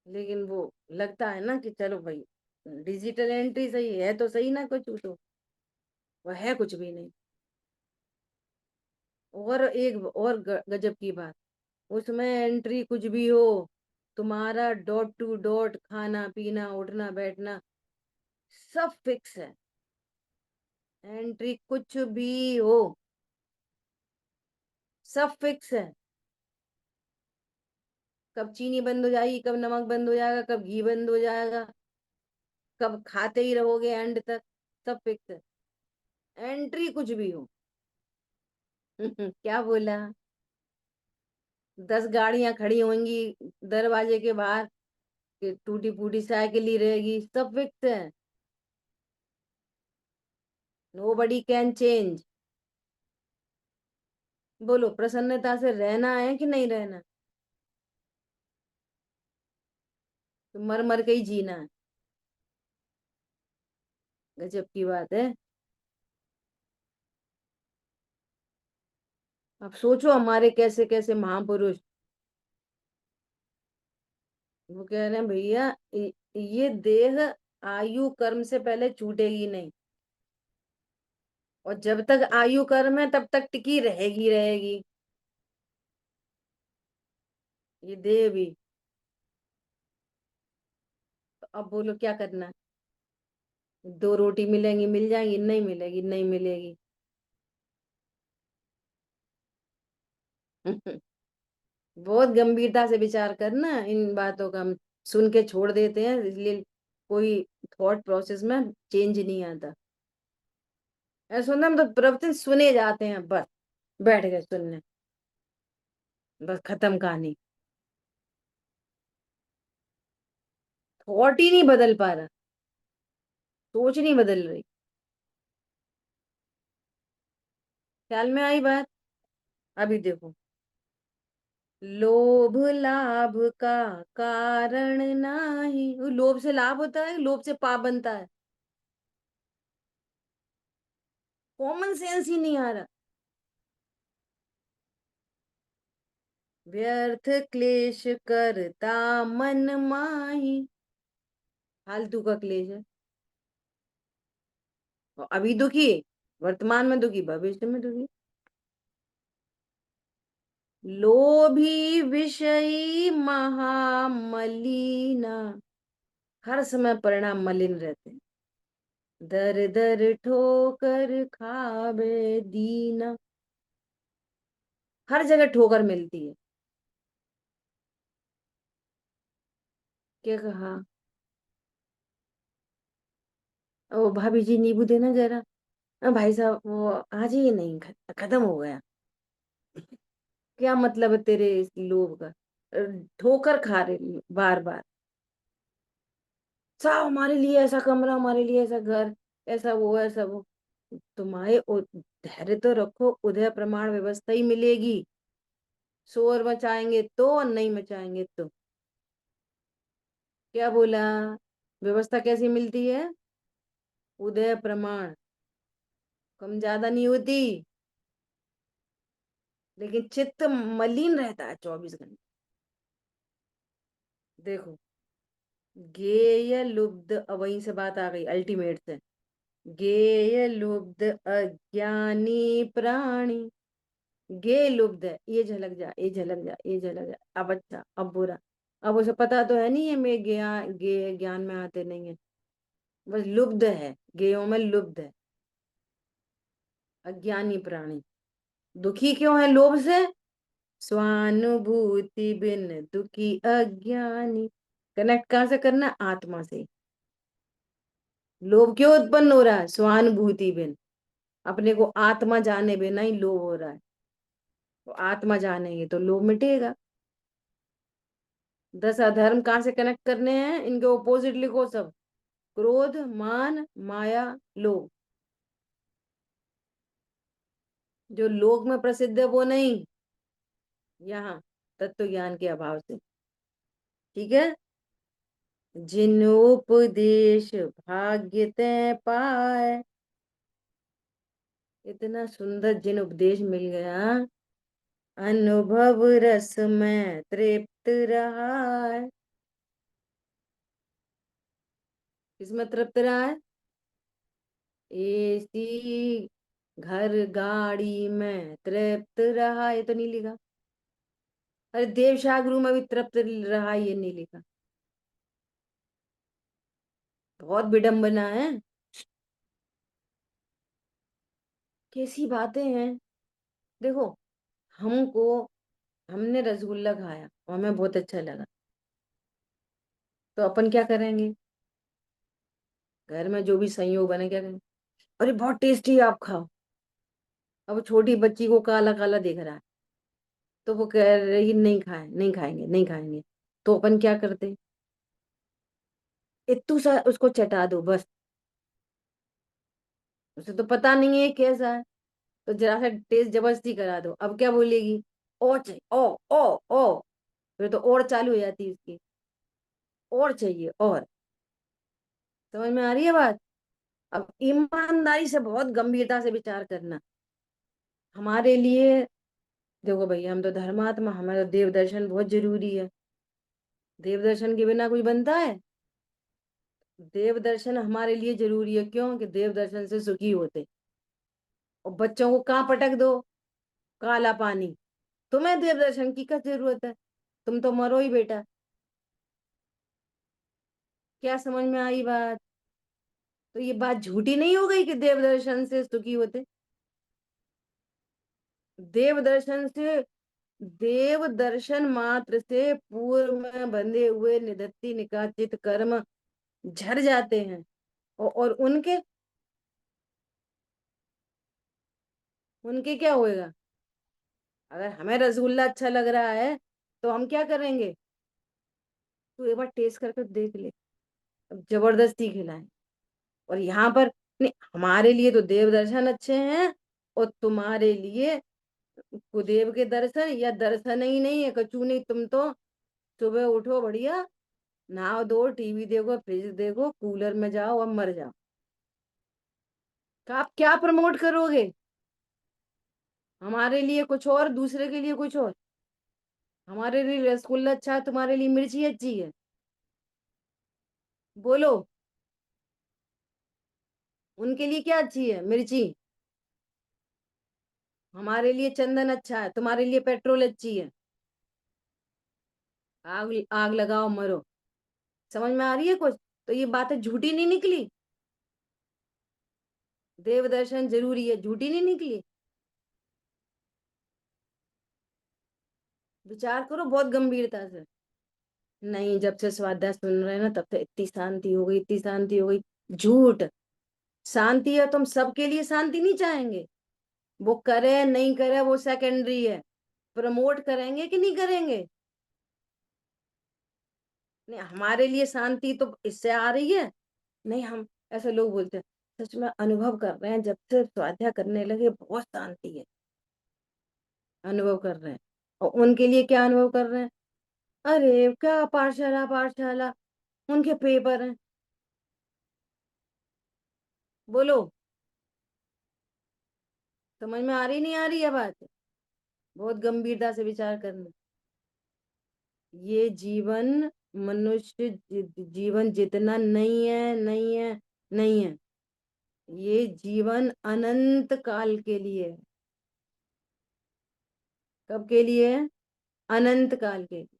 लेकिन वो लगता है ना कि चलो भाई, डिजिटल एंट्री सही है तो सही ना, कुछ तो वो है कुछ भी नहीं। और एक और गजब की बात, उसमें एंट्री कुछ भी हो, तुम्हारा डॉट टू डॉट खाना पीना उठना बैठना सब फिक्स है। एंट्री कुछ भी हो, सब फिक्स है। कब चीनी बंद हो जाएगी, कब नमक बंद हो जाएगा, कब घी बंद हो जाएगा, कब खाते ही रहोगे एंड तक, सब फिक्स है। एंट्री कुछ भी हो। क्या बोला? 10 गाड़ियां खड़ी होंगी दरवाजे के बाहर, कि टूटी फूटी साइकिल ही रहेगी, सब फिक्स है। Nobody can change. बोलो प्रसन्नता से रहना है कि नहीं रहना? तो मर मर के ही जीना है। गजब की बात है। अब सोचो हमारे कैसे कैसे महापुरुष, वो कह रहे हैं भैया, ये देह आयु कर्म से पहले छूटेगी नहीं, और जब तक आयु कर्म है तब तक टिकी रहेगी रहेगी ये देह भी। तो अब बोलो क्या करना है? दो रोटी मिलेंगी मिल जाएंगी, नहीं मिलेगी नहीं मिलेगी। बहुत गंभीरता से विचार करना, इन बातों का हम सुन के छोड़ देते हैं, इसलिए कोई थॉट प्रोसेस में चेंज नहीं आता। ऐसा सुनना हम तो प्रवचन सुने जाते हैं बस, बैठ गए सुनने, बस खत्म कहानी। थॉट ही नहीं बदल पा रहा, सोच नहीं बदल रही। ख्याल में आई बात? अभी देखो, लोभ लाभ का कारण नहीं, वो लोभ से लाभ होता है, लोभ से पाप बनता है। कॉमन सेंस ही नहीं आ रहा। व्यर्थ क्लेश करता मन माही, फालतू का क्लेश है। और अभी दुखी, वर्तमान में दुखी, भविष्य में दुखी। लोभी विषयी महामलीना, हर समय परिणाम मलिन रहते हैं। दर दर ठोकर खावे दीना, हर जगह ठोकर मिलती है। क्या कहा? ओ भाभी जी नींबू देना जरा। भाई साहब वो आज ही नहीं, खत्म हो गया। क्या मतलब है तेरे इस लोभ का? ठोकर खा रही बार बार। साहब हमारे लिए ऐसा कमरा, हमारे लिए ऐसा घर, ऐसा वो ऐसा वो। तुम्हारे धैर्य तो रखो, उदय प्रमाण व्यवस्था ही मिलेगी। शोर मचाएंगे तो और नहीं मचाएंगे तो। क्या बोला? व्यवस्था कैसी मिलती है? उदय प्रमाण, कम ज्यादा नहीं होती, लेकिन चित्त मलिन रहता है 24 घंटे। देखो, गेय लुब्ध, अब वहीं से बात आ गई अल्टीमेट से। गेय लुब्ध अज्ञानी प्राणी, गे लुब्ध है, ये झलक जा ये झलक जा ये झलक जा, अब अच्छा अब बुरा। अब उसे पता तो है नहीं है, मैं गे ज्ञान में आते नहीं है, बस लुब्ध है, गेयों में लुब्ध है। अज्ञानी प्राणी दुखी क्यों है लोभ से? स्वानुभूति बिन दुखी अज्ञानी। कनेक्ट कहाँ से करना? आत्मा से। लोभ क्यों उत्पन्न हो रहा है? स्वानुभूति बिन। अपने को आत्मा जाने बिना ही लोभ हो रहा है, तो आत्मा जानेंगे तो लोभ मिटेगा। 10 अधर्म कहाँ से कनेक्ट करने हैं, इनके ओपोजिट लिखो सब। क्रोध, मान, माया, लोभ। जो लोक में प्रसिद्ध है वो नहीं, यहाँ तत्व ज्ञान के अभाव से। ठीक है। जिन उपदेश भाग्य ते पाए, इतना सुंदर जिन उपदेश मिल गया, अनुभव रस में तृप्त रहा है। किसमें तृप्त रहा है? एसी घर गाड़ी में तृप्त रहा, ये तो नहीं लिखा। अरे देवशागुरु में भी तृप्त रहा, ये नहीं लिखा। बहुत विडंबना है। कैसी बातें हैं। देखो, हमको हमने रसगुल्ला खाया और हमें बहुत अच्छा लगा, तो अपन क्या करेंगे? घर में जो भी संयोग बने, क्या करेंगे? अरे बहुत टेस्टी, आप खाओ। अब छोटी बच्ची को काला काला दिख रहा है, तो वो कह रही नहीं खाए, नहीं खाएंगे, नहीं खाएंगे। तो अपन क्या करते? इतू सा उसको चटा दो बस। उसे तो पता नहीं है कैसा है, तो जरा सा टेस्ट जबरदस्ती करा दो। अब क्या बोलेगी? और चाहिए, ओ ओ ओ। फिर तो और चालू हो जाती है उसकी, और चाहिए और। समझ में आ रही है बात? अब ईमानदारी से, बहुत गंभीरता से विचार करना। हमारे लिए, देखो भैया, हम तो धर्मात्मा, हमें तो देव दर्शन बहुत जरूरी है। देव दर्शन के बिना कोई बनता है? देव दर्शन हमारे लिए जरूरी है, क्यों? कि देव दर्शन से सुखी होते। और बच्चों को कहाँ पटक दो? काला पानी। तुम्हें देव दर्शन की क्या जरूरत है? तुम तो मरो ही बेटा। क्या समझ में आई बात? तो ये बात झूठी नहीं हो गई कि देव दर्शन से सुखी होते? देव दर्शन से, देव दर्शन मात्र से पूर्व में बंधे हुए निधत्ती निकाचित कर्म झड़ जाते हैं। और उनके उनके क्या होएगा? अगर हमें रसगुल्ला अच्छा लग रहा है, तो हम क्या करेंगे? तू एक बार टेस्ट करके देख ले। अब जबरदस्ती खिलाएं। और यहाँ पर नहीं, हमारे लिए तो देव दर्शन अच्छे हैं, और तुम्हारे लिए कुदेव के दर्शन या दर्शन ही नहीं है, कछु नहीं। तुम तो सुबह उठो बढ़िया, नहाओ धो, टीवी देखो, फ्रिज देखो, कूलर में जाओ और मर जाओ। तो आप क्या प्रमोट करोगे? हमारे लिए कुछ और, दूसरे के लिए कुछ और। हमारे लिए रसगुल्ला अच्छा है, तुम्हारे लिए मिर्ची अच्छी है। बोलो। उनके लिए क्या अच्छी है? मिर्ची। हमारे लिए चंदन अच्छा है, तुम्हारे लिए पेट्रोल अच्छी है। आग आग लगाओ, मरो। समझ में आ रही है कुछ? तो ये बातें झूठी नहीं निकली। देव दर्शन जरूरी है, झूठी नहीं निकली। विचार करो बहुत गंभीरता से। नहीं, जब से स्वाध्याय सुन रहे हैं ना, तब से इतनी शांति हो गई, इतनी शांति हो गई। झूठ। शांति है, तुम सबके लिए शांति नहीं चाहेंगे? वो करे नहीं करे वो सेकेंडरी है। प्रमोट करेंगे कि नहीं करेंगे? नहीं, हमारे लिए शांति तो इससे आ रही है। नहीं, हम, ऐसे लोग बोलते हैं, सच में अनुभव कर रहे हैं, जब से स्वाध्याय करने लगे बहुत शांति है। अनुभव कर रहे हैं। और उनके लिए क्या अनुभव कर रहे हैं? अरे क्या पाठशाला पाठशाला, उनके पेपर हैं। बोलो। समझ में आ रही नहीं आ रही है बात? बहुत गंभीरता से विचार करना। ये जीवन, मनुष्य जीवन जितना नहीं है, नहीं है, नहीं है। ये जीवन अनंत काल के लिए है। कब के लिए है? अनंत काल के लिए।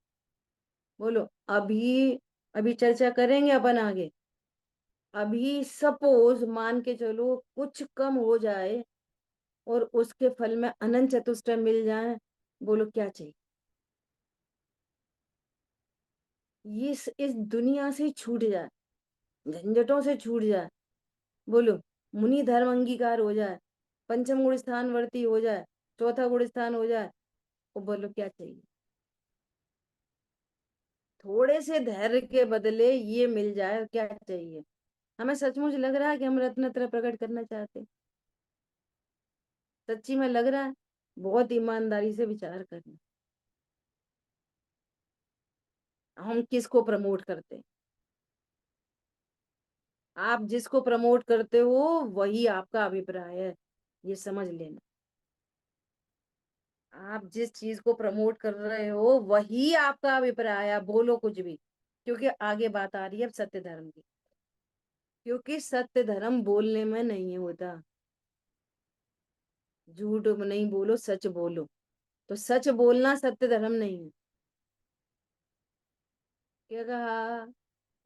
बोलो। अभी अभी चर्चा करेंगे अपन आगे। अभी सपोज मान के चलो कुछ कम हो जाए, और उसके फल में अनंत चतुष्टय मिल जाए। बोलो क्या चाहिए? ये इस दुनिया से छूट जाए, झंझटों से छूट जाए। बोलो। मुनि धर्म अंगीकार हो जाए। पंचम गुण स्थान वर्ती हो जाए, चौथा गुण स्थान हो जाए, वो बोलो क्या चाहिए? थोड़े से धैर्य के बदले ये मिल जाए, क्या चाहिए? हमें सचमुच लग रहा है कि हम रत्नत्र प्रकट करना चाहते हैं? सच्ची में लग रहा है? बहुत ईमानदारी से विचार करना, हम किसको प्रमोट करते हैं? आप जिसको प्रमोट करते हो वही आपका अभिप्राय है, ये समझ लेना। आप जिस चीज को प्रमोट कर रहे हो वही आपका अभिप्राय है, बोलो कुछ भी। क्योंकि आगे बात आ रही है अब सत्य धर्म की, क्योंकि सत्य धर्म बोलने में नहीं होता। झूठ नहीं बोलो, सच बोलो। तो सच बोलना सत्य धर्म नहीं है। क्या कहा?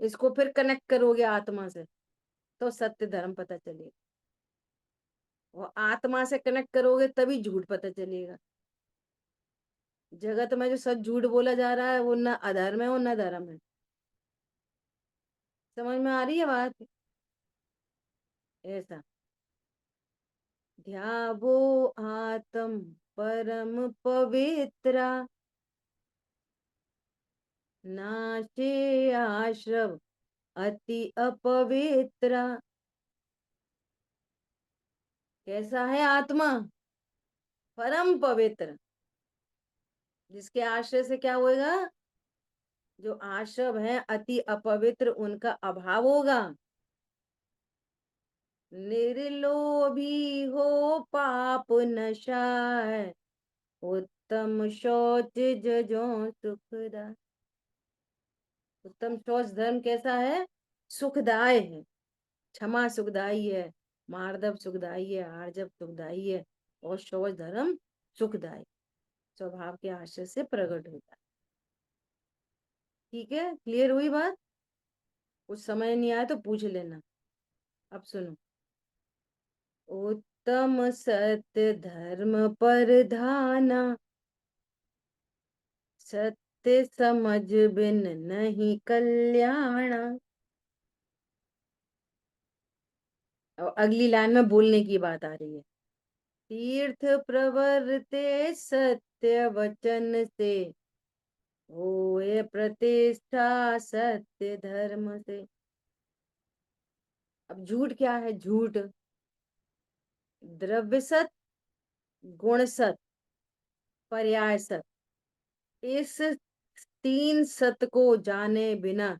इसको फिर कनेक्ट करोगे आत्मा से तो सत्य धर्म पता चलेगा, और आत्मा से कनेक्ट करोगे तभी झूठ पता चलेगा। जगत में जो सच झूठ बोला जा रहा है वो ना अधर्म है और ना धर्म है। समझ में आ रही है बात? ऐसा ध्यावो आत्म परम पवित्रा, नाशे आश्रव अति अपवित्रा। कैसा है आत्मा? परम पवित्र। जिसके आश्रय से क्या होएगा? जो आश्रव है अति अपवित्र, उनका अभाव होगा। निर्लोभी हो पाप नशाय, उत्तम शौच जजो सुखदा। उत्तम शौच धर्म कैसा है? सुखदाय है। क्षमा सुखदाई है, मार्दव सुखदाई है, आर्जव सुखदाई है, और शौच धर्म सुखदाई, स्वभाव के आश्रय से प्रकट होता है। ठीक है, क्लियर हुई बात? कुछ समय नहीं आया तो पूछ लेना। अब सुनो, उत्तम सत्य धर्म प्रधाना, सत्य समझ बिन नहीं कल्याण। और अगली लाइन में बोलने की बात आ रही है। तीर्थ प्रवर्ते सत्य वचन से, होए प्रतिष्ठा सत्य धर्म से। अब झूठ क्या है? झूठ द्रव्य सत, गुण सत, पर्याय सत। इस तीन सत को जाने बिना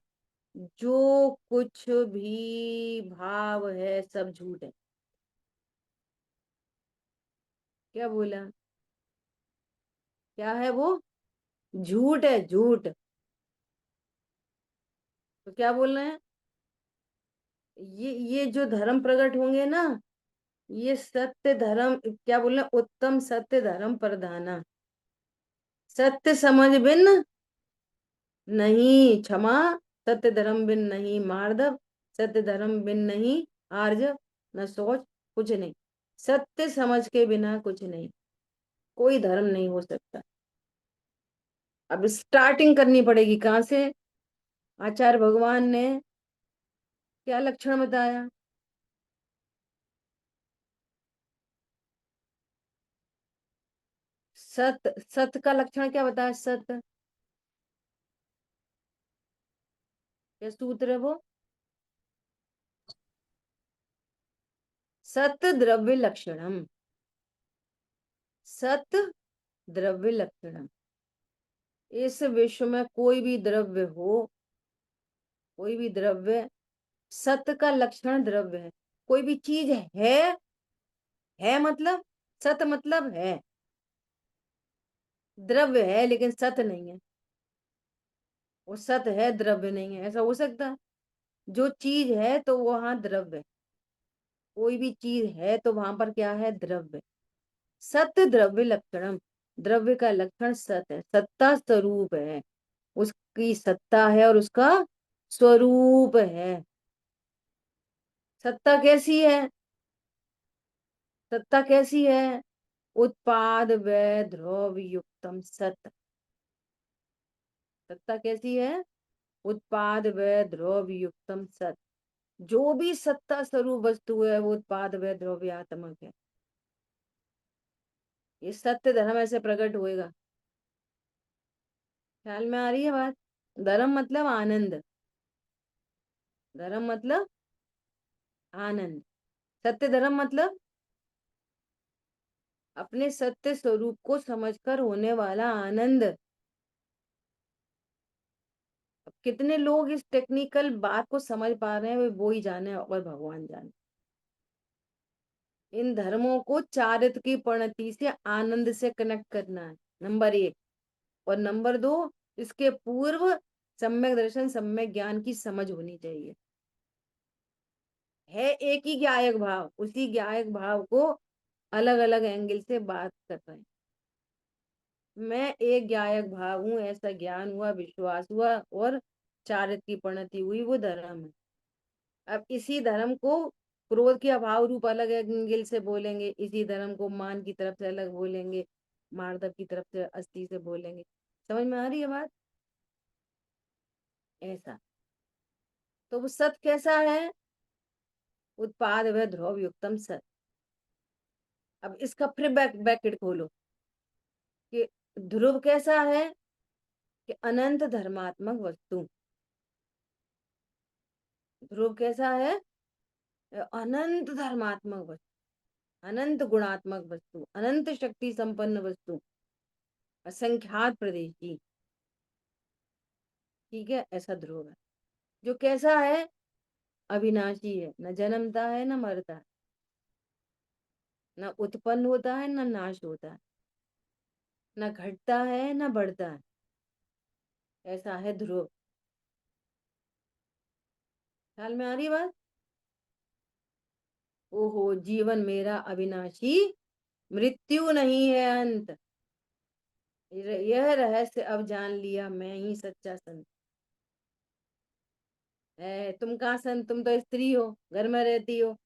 जो कुछ भी भाव है सब झूठ है। क्या बोला? क्या है वो? झूठ है, झूठ। तो क्या बोल रहे हैं? ये जो धर्म प्रकट होंगे ना, ये सत्य धर्म, क्या बोल रहे हैं? उत्तम सत्य धर्म प्रधाना, सत्य समझ बिन नहीं क्षमा, सत्य धर्म बिन नहीं मार्दव, सत्य धर्म बिन नहीं आर्जव, न सोच, कुछ नहीं। सत्य समझ के बिना कुछ नहीं, कोई धर्म नहीं हो सकता। अब स्टार्टिंग करनी पड़ेगी कहाँ से? आचार्य भगवान ने क्या लक्षण बताया? सत, सत का लक्षण क्या बताया? सत, क्या सूत्र है वो? सत द्रव्य लक्षणम, सत द्रव्य लक्षणम। इस विश्व में कोई भी द्रव्य हो, कोई भी द्रव्य, सत का लक्षण द्रव्य है। कोई भी चीज है मतलब, सत मतलब है, द्रव्य है लेकिन सत नहीं है। वो सत है, द्रव्य नहीं है, ऐसा हो सकता है? जो चीज है तो वहां द्रव्य है, कोई भी चीज है तो वहां पर क्या है? द्रव्य। सत्य द्रव्य लक्षणम, द्रव्य का लक्षण सत है, सत्ता स्वरूप है, उसकी सत्ता है और उसका स्वरूप है। सत्ता कैसी है? सत्ता कैसी है? उत्पाद व द्रव्य युक्तम सत। सत्ता कैसी है? उत्पाद व द्रव्य युक्तम सत। जो भी सत्ता स्वरूप वस्तु है वो उत्पाद व द्रव्यात्मक है। ये सत्य धर्म ऐसे प्रकट होएगा। ख्याल में आ रही है बात? धर्म मतलब आनंद, धर्म मतलब आनंद, सत्य धर्म मतलब अपने सत्य स्वरूप को समझकर होने वाला आनंद। अब कितने लोग इस टेक्निकल बात को समझ पा रहे हैं, वो ही जाने और भगवान जाने। इन धर्मों को चारित्र की परिणति से आनंद से कनेक्ट करना है, नंबर एक। और नंबर दो, इसके पूर्व सम्यक दर्शन सम्यक ज्ञान की समझ होनी चाहिए। है एक ही ज्ञायक भाव, उसी ज्ञायक भाव को अलग अलग एंगल से बात कर रहे हैं। मैं एक ज्ञायक भाव हूं, ऐसा ज्ञान हुआ, विश्वास हुआ, और चारित्र की परिणति हुई, वो धर्म है। अब इसी धर्म को क्रोध के अभाव रूप अलग एंगल से बोलेंगे, इसी धर्म को मान की तरफ से अलग बोलेंगे, मार्दव की तरफ से अस्थि से बोलेंगे। समझ में आ रही है बात? ऐसा। तो वो सत कैसा है? उत्पाद व ध्रुव युक्तम सत। अब इसका फिर बैकेट खोलो कि ध्रुव कैसा है? कि अनंत धर्मात्मक वस्तु। ध्रुव कैसा है? अनंत धर्मात्मक वस्तु, अनंत गुणात्मक वस्तु, अनंत शक्ति संपन्न वस्तु, असंख्यात प्रदेश की। ठीक है, ऐसा ध्रुव है। जो कैसा है? अविनाशी है, न जन्मता है न मरता है, न उत्पन्न होता है न नाश होता है, न घटता है न बढ़ता है। ऐसा है ध्रुव। ख्याल में आ रही बात? ओहो, जीवन मेरा अविनाशी, मृत्यु नहीं है अंत। यह रहस्य अब जान लिया, मैं ही सच्चा संत। तुम कहाँ संत? तुम तो स्त्री हो, घर में रहती हो।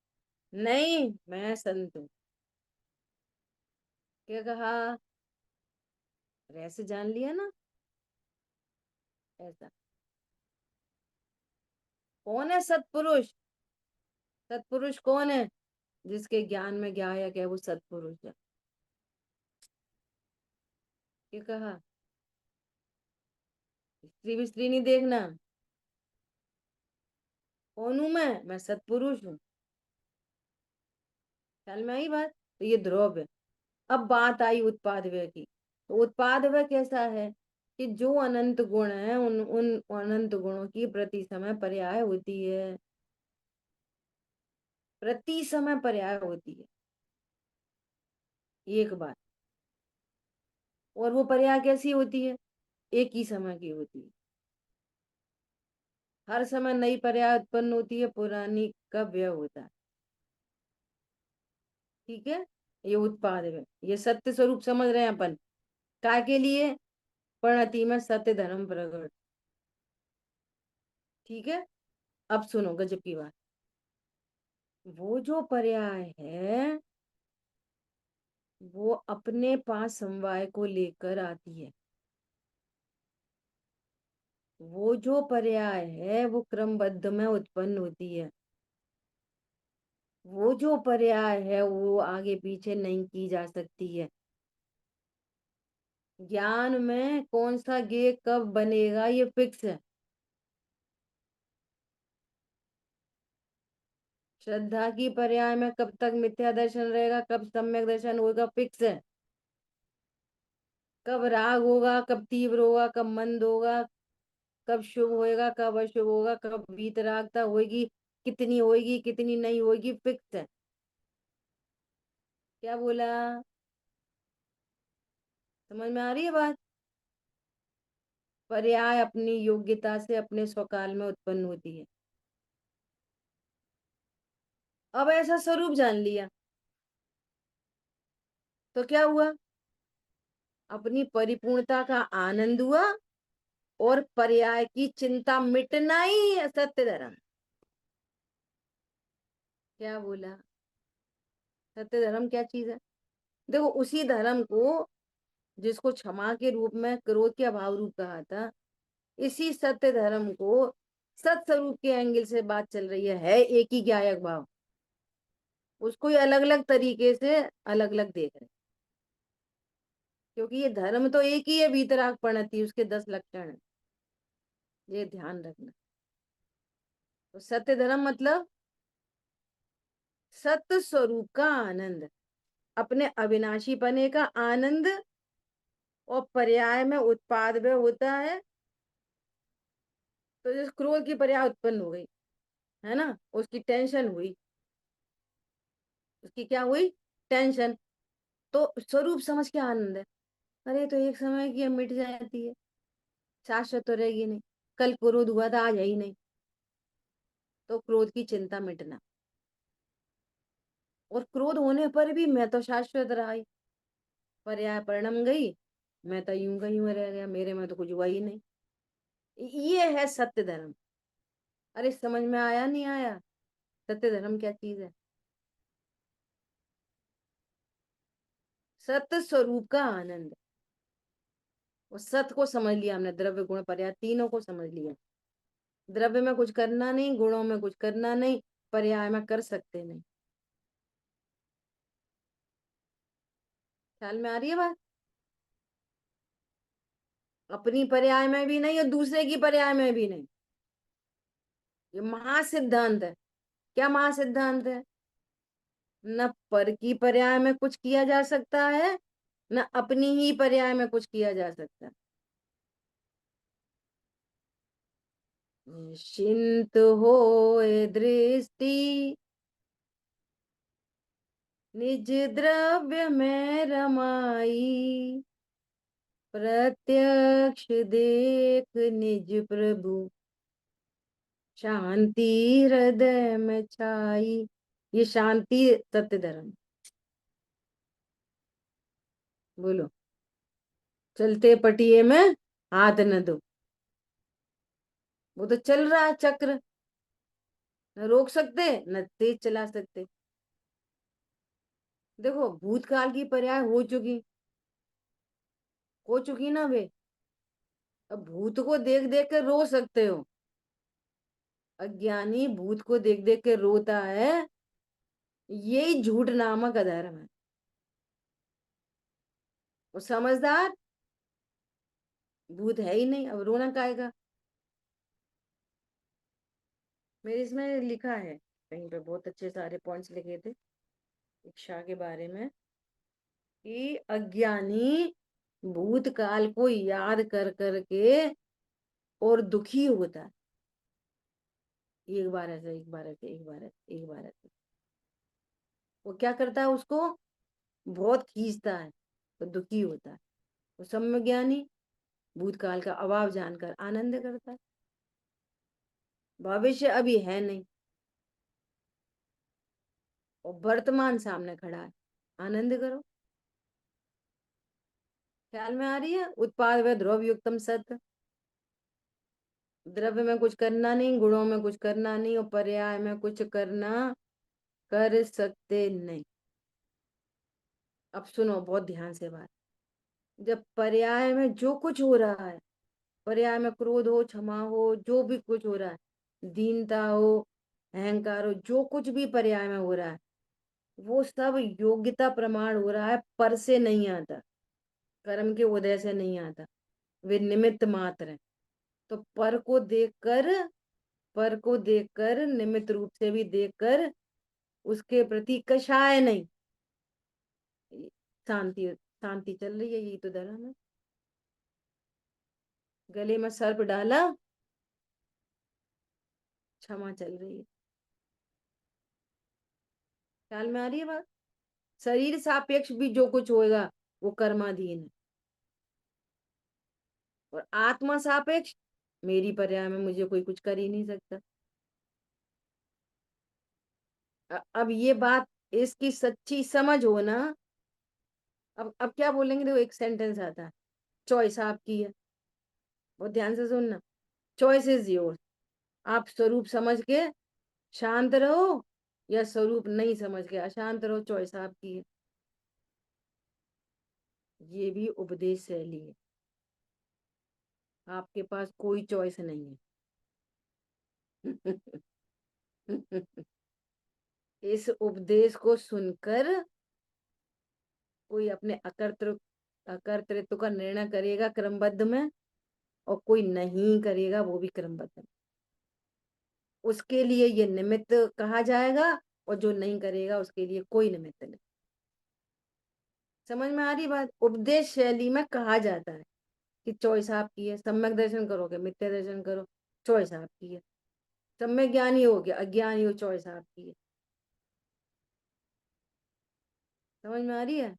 नहीं, मैं संत हूँ। क्या कहा? रहस्य जान लिया ना। ऐसा। कौन है सत्पुरुष? सत्पुरुष कौन है? जिसके ज्ञान में ज्ञायक है, वो सत्पुरुष है। क्या कहा? स्त्री भी स्त्री नहीं देखना। कौन हूं मैं सत्पुरुष हूँ। ख्याल में आई बात? तो ये ध्रुव है। अब बात आई उत्पादव्य की। तो उत्पादव्य कैसा है? कि जो अनंत गुण है, उन उन अनंत गुणों की प्रति समय पर्याय होती है, प्रति समय पर्याय होती है। एक बात। और वो पर्याय कैसी होती है? एक ही समय की होती है। हर समय नई पर्याय उत्पन्न होती है, पुरानी का व्यय होता है। ठीक है। ये उत्पाद है, ये सत्य स्वरूप समझ रहे हैं अपन। काय के लिए? प्रणति में सत्य धर्म प्रकट। ठीक है। अब सुनो गजब की बात। वो जो पर्याय है, वो अपने पास समवाय को लेकर आती है। वो जो पर्याय है, वो क्रमबद्ध में उत्पन्न होती है। वो जो पर्याय है, वो आगे पीछे नहीं की जा सकती है। ज्ञान में कौन सा गेय कब बनेगा, ये फिक्स है। श्रद्धा की पर्याय में कब तक मिथ्या दर्शन रहेगा, कब सम्यक दर्शन होगा, फिक्स है। कब राग होगा, कब तीव्र होगा, कब मंद होगा, कब शुभ होएगा, कब अशुभ होगा, कब वीतरागता होगी, कितनी होगी कितनी नहीं होगी, फिक्स है। क्या बोला? समझ में आ रही है बात? पर्याय अपनी योग्यता से अपने स्वकाल में उत्पन्न होती है। अब ऐसा स्वरूप जान लिया तो क्या हुआ? अपनी परिपूर्णता का आनंद हुआ, और पर्याय की चिंता मिटना ही है सत्य धर्म। क्या बोला? सत्य धर्म क्या चीज है? देखो, उसी धर्म को जिसको क्षमा के रूप में क्रोध के अभाव रूप कहा था, इसी सत्य धर्म को सत स्वरूप के एंगल से बात चल रही है एक ही ज्ञायक भाव। उसको अलग अलग तरीके से अलग अलग देख रहे हैं। क्योंकि ये धर्म तो एक ही है, वीतराग प्रणति, उसके 10 लक्षण है, ये ध्यान रखना। तो सत्य धर्म मतलब सत्य स्वरूप का आनंद, अपने अविनाशी पने का आनंद, और पर्याय में उत्पाद में होता है। तो जिस क्रोध की पर्याय उत्पन्न हो गई है ना, उसकी टेंशन हुई, उसकी क्या हुई, टेंशन। तो स्वरूप समझ के आनंद है, अरे तो एक समय की अब मिट जाती है, शाश्वत तो रहेगी नहीं, कल क्रोध हुआ था आज है ही नहीं, तो क्रोध की चिंता मिटना। और क्रोध होने पर भी मैं तो शाश्वत रहा ही, पर्याय परिणम गई, मैं तो यूं का यूं रह गया, मेरे में तो कुछ हुआ ही नहीं। ये है सत्य धर्म। अरे समझ में आया नहीं आया, सत्य धर्म क्या चीज है? सत्य स्वरूप का आनंद। और सत्य को समझ लिया हमने, द्रव्य गुण पर्याय तीनों को समझ लिया। द्रव्य में कुछ करना नहीं, गुणों में कुछ करना नहीं, पर्याय में कर सकते नहीं। ख्याल में आ रही है बात? अपनी पर्याय में भी नहीं और दूसरे की पर्याय में भी नहीं। ये महासिद्धांत है। क्या महासिद्धांत है? न पर की पर्याय में कुछ किया जा सकता है, न अपनी ही पर्याय में कुछ किया जा सकता है। निश्चिंत होए दृष्टि निज द्रव्य में रमाई, प्रत्यक्ष देख निज प्रभु शांति हृदय में छाई। ये शांति सत्य धर्म। बोलो, चलते पटिए में हाथ न दो। वो तो चल रहा है चक्र, न रोक सकते न तेज चला सकते। देखो भूतकाल की पर्याय हो चुकी ना वे। अब भूत को देख देख कर रो सकते हो, अज्ञानी भूत को देख देख के रोता है, यही झूठ नामक अधर्म है। वो समझदार भूत है ही नहीं, अब रोना काहेगा। मेरे इसमें लिखा है कहीं पे, बहुत अच्छे सारे पॉइंट्स लिखे थे इच्छा के बारे में, कि अज्ञानी भूतकाल को याद कर करके और दुखी होता है। एक बार ऐसे, एक बार ऐसे, एक बार ऐसे, एक बार ऐसे। वो क्या करता है, उसको बहुत खींचता है, तो दुखी होता है। वो सम्य ज्ञानी भूतकाल का अभाव जानकर आनंद करता है। भविष्य अभी है नहीं और वर्तमान सामने खड़ा है, आनंद करो। ख्याल में आ रही है? उत्पाद व ध्रुव युक्तम सत्य। द्रव्य में कुछ करना नहीं, गुणों में कुछ करना नहीं, और पर्याय में कुछ करना कर सकते नहीं। अब सुनो बहुत ध्यान से बात। जब पर्याय में जो कुछ हो रहा है, पर्याय में क्रोध हो, क्षमा हो, जो भी कुछ हो रहा है, दीनता हो, अहंकार हो, जो कुछ भी पर्याय में हो रहा है, वो सब योग्यता प्रमाण हो रहा है, पर से नहीं आता, कर्म के उदय से नहीं आता, वे निमित्त मात्र है। तो पर को देखकर निमित्त रूप से भी देखकर उसके प्रति कषाय नहीं, शांति शांति चल रही है, यही तो धर्म है। गले में सर्प डाला, क्षमा चल रही है। ख्याल में आ रही है बात? शरीर सापेक्ष भी जो कुछ होएगा वो कर्माधीन है, और आत्मा सापेक्ष मेरी पर्याय में मुझे कोई कुछ कर ही नहीं सकता। अब ये बात, इसकी सच्ची समझ हो ना। अब क्या बोलेंगे, देखो एक सेंटेंस आता है, चॉइस आपकी है, बहुत ध्यान से सुनना। Choice is your. आप स्वरूप समझ के शांत रहो, या स्वरूप नहीं समझ के अशांत रहो, चॉइस आपकी है। ये भी उपदेश शैली है, आपके पास कोई चॉइस नहीं है। इस उपदेश को सुनकर कोई अपने अकर्तृ अकर्तृत्व का निर्णय करेगा क्रमबद्ध में, और कोई नहीं करेगा वो भी क्रमबद्ध में। उसके लिए ये निमित्त कहा जाएगा, और जो नहीं करेगा उसके लिए कोई निमित्त नहीं। समझ में आ रही बात? उपदेश शैली में कहा जाता है कि चॉइस आपकी है, सम्यक दर्शन करोगे मिथ्या दर्शन करो, चॉइस आपकी है। सम्यक ज्ञानी हो गया अज्ञानी हो, चॉइस आपकी है। समझ में आ रही है?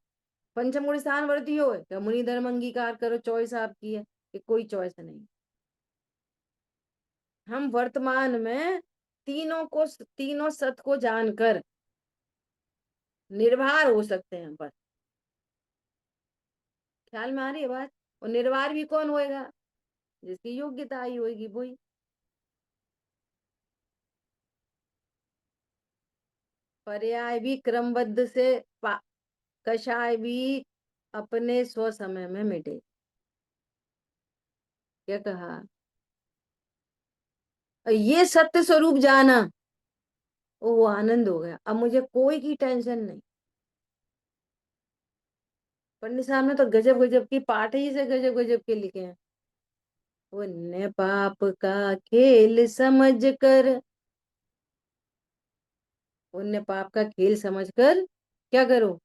पंचम गुण स्थान वर्ती हो क्या मुनि धर्म अंगीकार करो, चॉइस आपकी है, कि कोई चॉइस नहीं। हम वर्तमान में तीनों सत को जानकर निर्भर हो सकते हैं बस। ख्याल में आ रही है बात? और निर्वार भी कौन होएगा? जिसकी योग्यता आई होगी वही। पर्याय भी क्रमबद्ध से कषाय भी अपने स्व समय में मिटे। क्या कहा? ये सत्य स्वरूप जाना, वो आनंद हो गया। अब मुझे कोई की टेंशन नहीं। पंडित साहब ने तो गजब गजब की पाठ ही से गजब गजब के लिखे हैं। पुण्य पाप का खेल समझ कर, पुण्य पाप का खेल समझ कर क्या करो।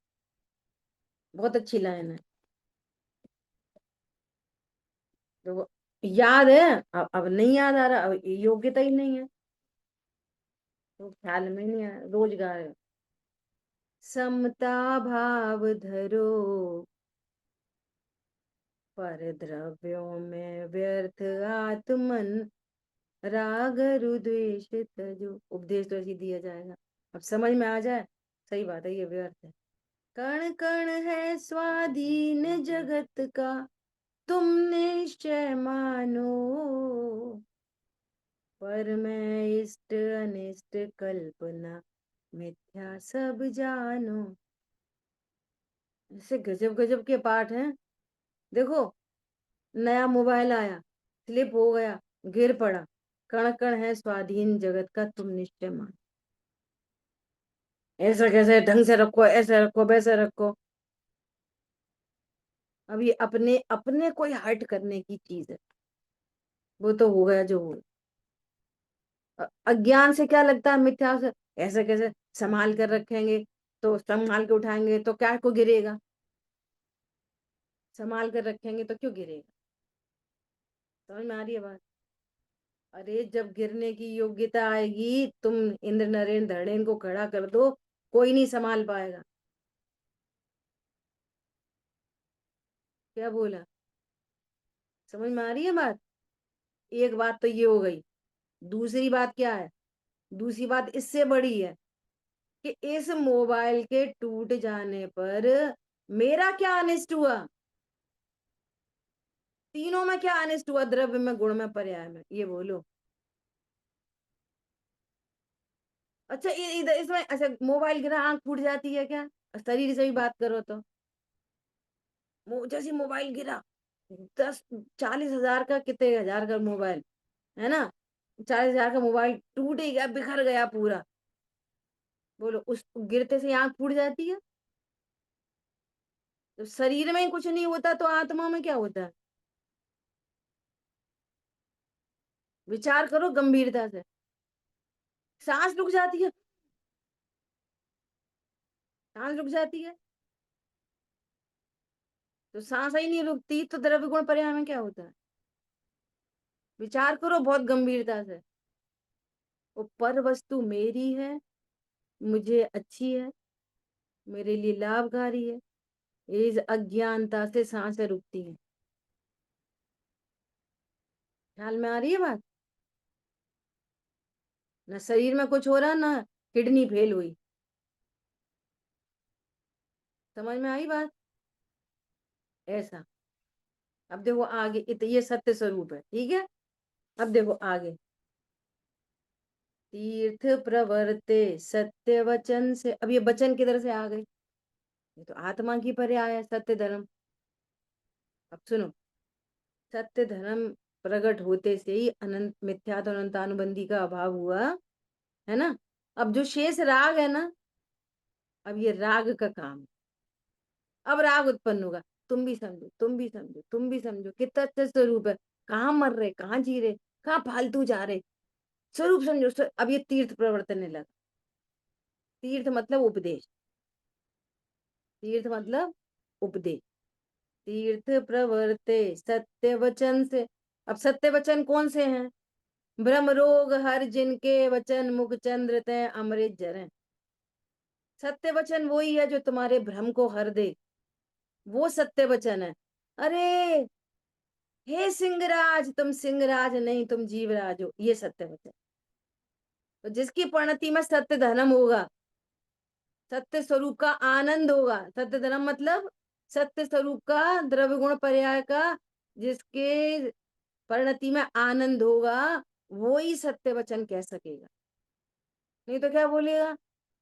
बहुत अच्छी लाइन है। तो याद है, अब नहीं याद आ रहा, अब योग्यता ही नहीं है, तो ख्याल में नहीं आया। रोजगार है। समता भाव धरो, पर द्रव्यों में व्यर्थ आत्मन, राग द्वेष तजो। उपदेश तो ऐसे दिया जाएगा, अब समझ में आ जाए। सही बात है, ये व्यर्थ है। कण कण है स्वाधीन जगत का, तुम निश्चय मानो, पर मैं इष्ट अनिष्ट कल्पना, मिथ्या सब जानो। ऐसे गजब गजब के पाठ हैं। देखो, नया मोबाइल आया, स्लिप हो गया, गिर पड़ा, कण कण है स्वाधीन जगत का, तुम निश्चय मान। ऐसा कैसे, ढंग से रखो, ऐसे रखो, वैसे रखो। अब ये अपने अपने कोई हट करने की चीज है, वो तो हो गया जो हो। अज्ञान से क्या लगता है, मिथ्या से ऐसे कैसे संभाल कर रखेंगे, तो संभाल के उठाएंगे तो क्या को गिरेगा, संभाल कर रखेंगे तो क्यों गिरेगा। समझ में आ रही है बात? अरे जब गिरने की योग्यता आएगी, तुम इंद्र नरेन धड़ेन को खड़ा कर दो, कोई नहीं संभाल पाएगा। क्या बोला? समझ में आ रही है बात? एक बात तो ये हो गई। दूसरी बात क्या है? दूसरी बात इससे बड़ी है, कि इस मोबाइल के टूट जाने पर मेरा क्या अनिष्ट हुआ। तीनों में क्या अनिष्ट हुआ, द्रव्य में, गुण में, पर्याय में, ये बोलो। अच्छा, इधर इसमें अच्छा, मोबाइल गिरा आंख फूट जाती है क्या? शरीर से भी बात करो तो, जैसे मोबाइल गिरा, 10-40 हजार का, कितने हजार का मोबाइल है ना, 40 हजार का मोबाइल टूट ही गया, बिखर गया पूरा। बोलो, उस गिरते से आंख फूट जाती है? तो शरीर में ही कुछ नहीं होता तो आत्मा में क्या होता है? विचार करो गंभीरता से। सांस रुक जाती है, सांस रुक जाती है, तो सांस ही नहीं रुकती तो द्रव्य गुण पर्याय में क्या होता है? विचार करो बहुत गंभीरता से। वो पर वस्तु मेरी है, मुझे अच्छी है, मेरे लिए लाभकारी है, इस अज्ञानता से सांसें रुकती हैं। ख्याल में आ रही है बात? ना शरीर में कुछ हो रहा, ना किडनी फेल हुई। समझ में आई बात? ऐसा। अब देखो आगे, ये सत्य स्वरूप है, ठीक है। अब देखो आगे, तीर्थ प्रवर्ते सत्य वचन से। अब ये वचन किधर से आ गई? ये तो आत्मा की पर्याय है, सत्य धर्म। अब सुनो, सत्य धर्म प्रकट होते से ही अनंत मिथ्या तो अनंतानुबंधी का अभाव हुआ, है ना। अब जो शेष राग है ना, अब ये राग का काम है। अब राग उत्पन्न होगा। तुम भी समझो, तुम भी समझो, तुम भी समझो, कितना अच्छा स्वरूप है। कहाँ मर रहे, कहाँ जी रहे, कहाँ फालतू जा रहे। स्वरूप समझो। अब ये तीर्थ प्रवर्तन लगा। तीर्थ मतलब उपदेश। तीर्थ मतलब उपदेश। तीर्थ प्रवर्ते सत्य वचन से। अब सत्य वचन कौन से हैं? भ्रम रोग हर जिनके वचन मुख चंद्र तय अमृत जरे। सत्य वचन वही है जो तुम्हारे भ्रम को हर दे। वो सत्य वचन है। अरे हे सिंहराज, तुम सिंहराज नहीं, तुम जीवराज हो, ये सत्य वचन। तो जिसकी परिणति में सत्य धर्म होगा, सत्य स्वरूप का आनंद होगा। सत्य धर्म मतलब सत्य स्वरूप का द्रव्य गुण पर्याय का, जिसके परिणति में आनंद होगा, वो ही सत्य वचन कह सकेगा। नहीं तो क्या बोलेगा?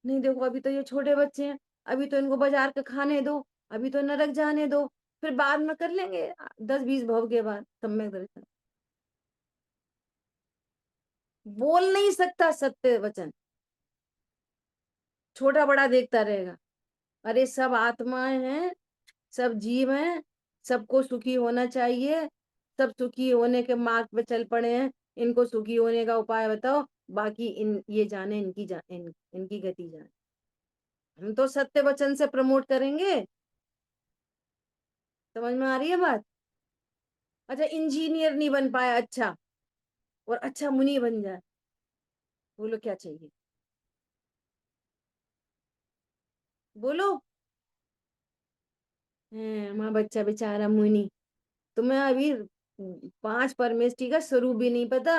नहीं देखो, अभी तो ये छोटे बच्चे हैं, अभी तो इनको बाजार का खाने दो, अभी तो नरक जाने दो, फिर बाद में कर लेंगे, 10-20 भव के बाद सम्यक दर्शन। बोल नहीं सकता सत्य वचन, छोटा बड़ा देखता रहेगा। अरे सब आत्माएं हैं, सब जीव हैं, सबको सुखी होना चाहिए, सब सुखी होने के मार्ग पे चल पड़े हैं, इनको सुखी होने का उपाय बताओ, बाकी ये जाने, इनकी गति जाने। हम तो सत्य वचन से प्रमोट करेंगे। समझ में आ रही है बात? अच्छा, इंजीनियर नहीं बन पाया, अच्छा, और अच्छा मुनि बन जाए, बोलो क्या चाहिए? बोलो। है माँ बच्चा बेचारा मुनि। तुम्हें अभी 5 परमेष्टि का स्वरूप भी नहीं पता।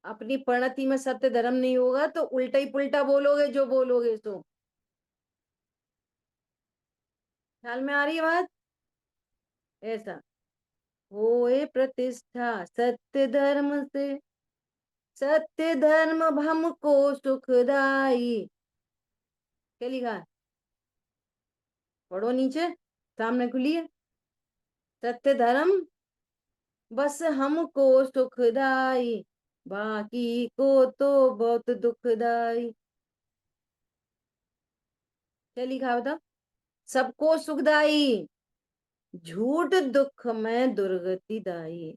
अपनी परिणति में सत्य धर्म नहीं होगा तो उल्टा ही पुल्टा बोलोगे, जो बोलोगे तो। ख्याल में आ रही है बात? ऐसा होए प्रतिष्ठा सत्य धर्म से, सत्य धर्म हमको सुखदाई। क्या लिखा है? पढ़ो नीचे, सामने खुलिए। सत्य धर्म बस हमको सुखदाई, बाकी को तो बहुत दुखदाई। क्या लिखा है बताओ? सबको सुखदाई, झूठ दुख में दुर्गति दाई।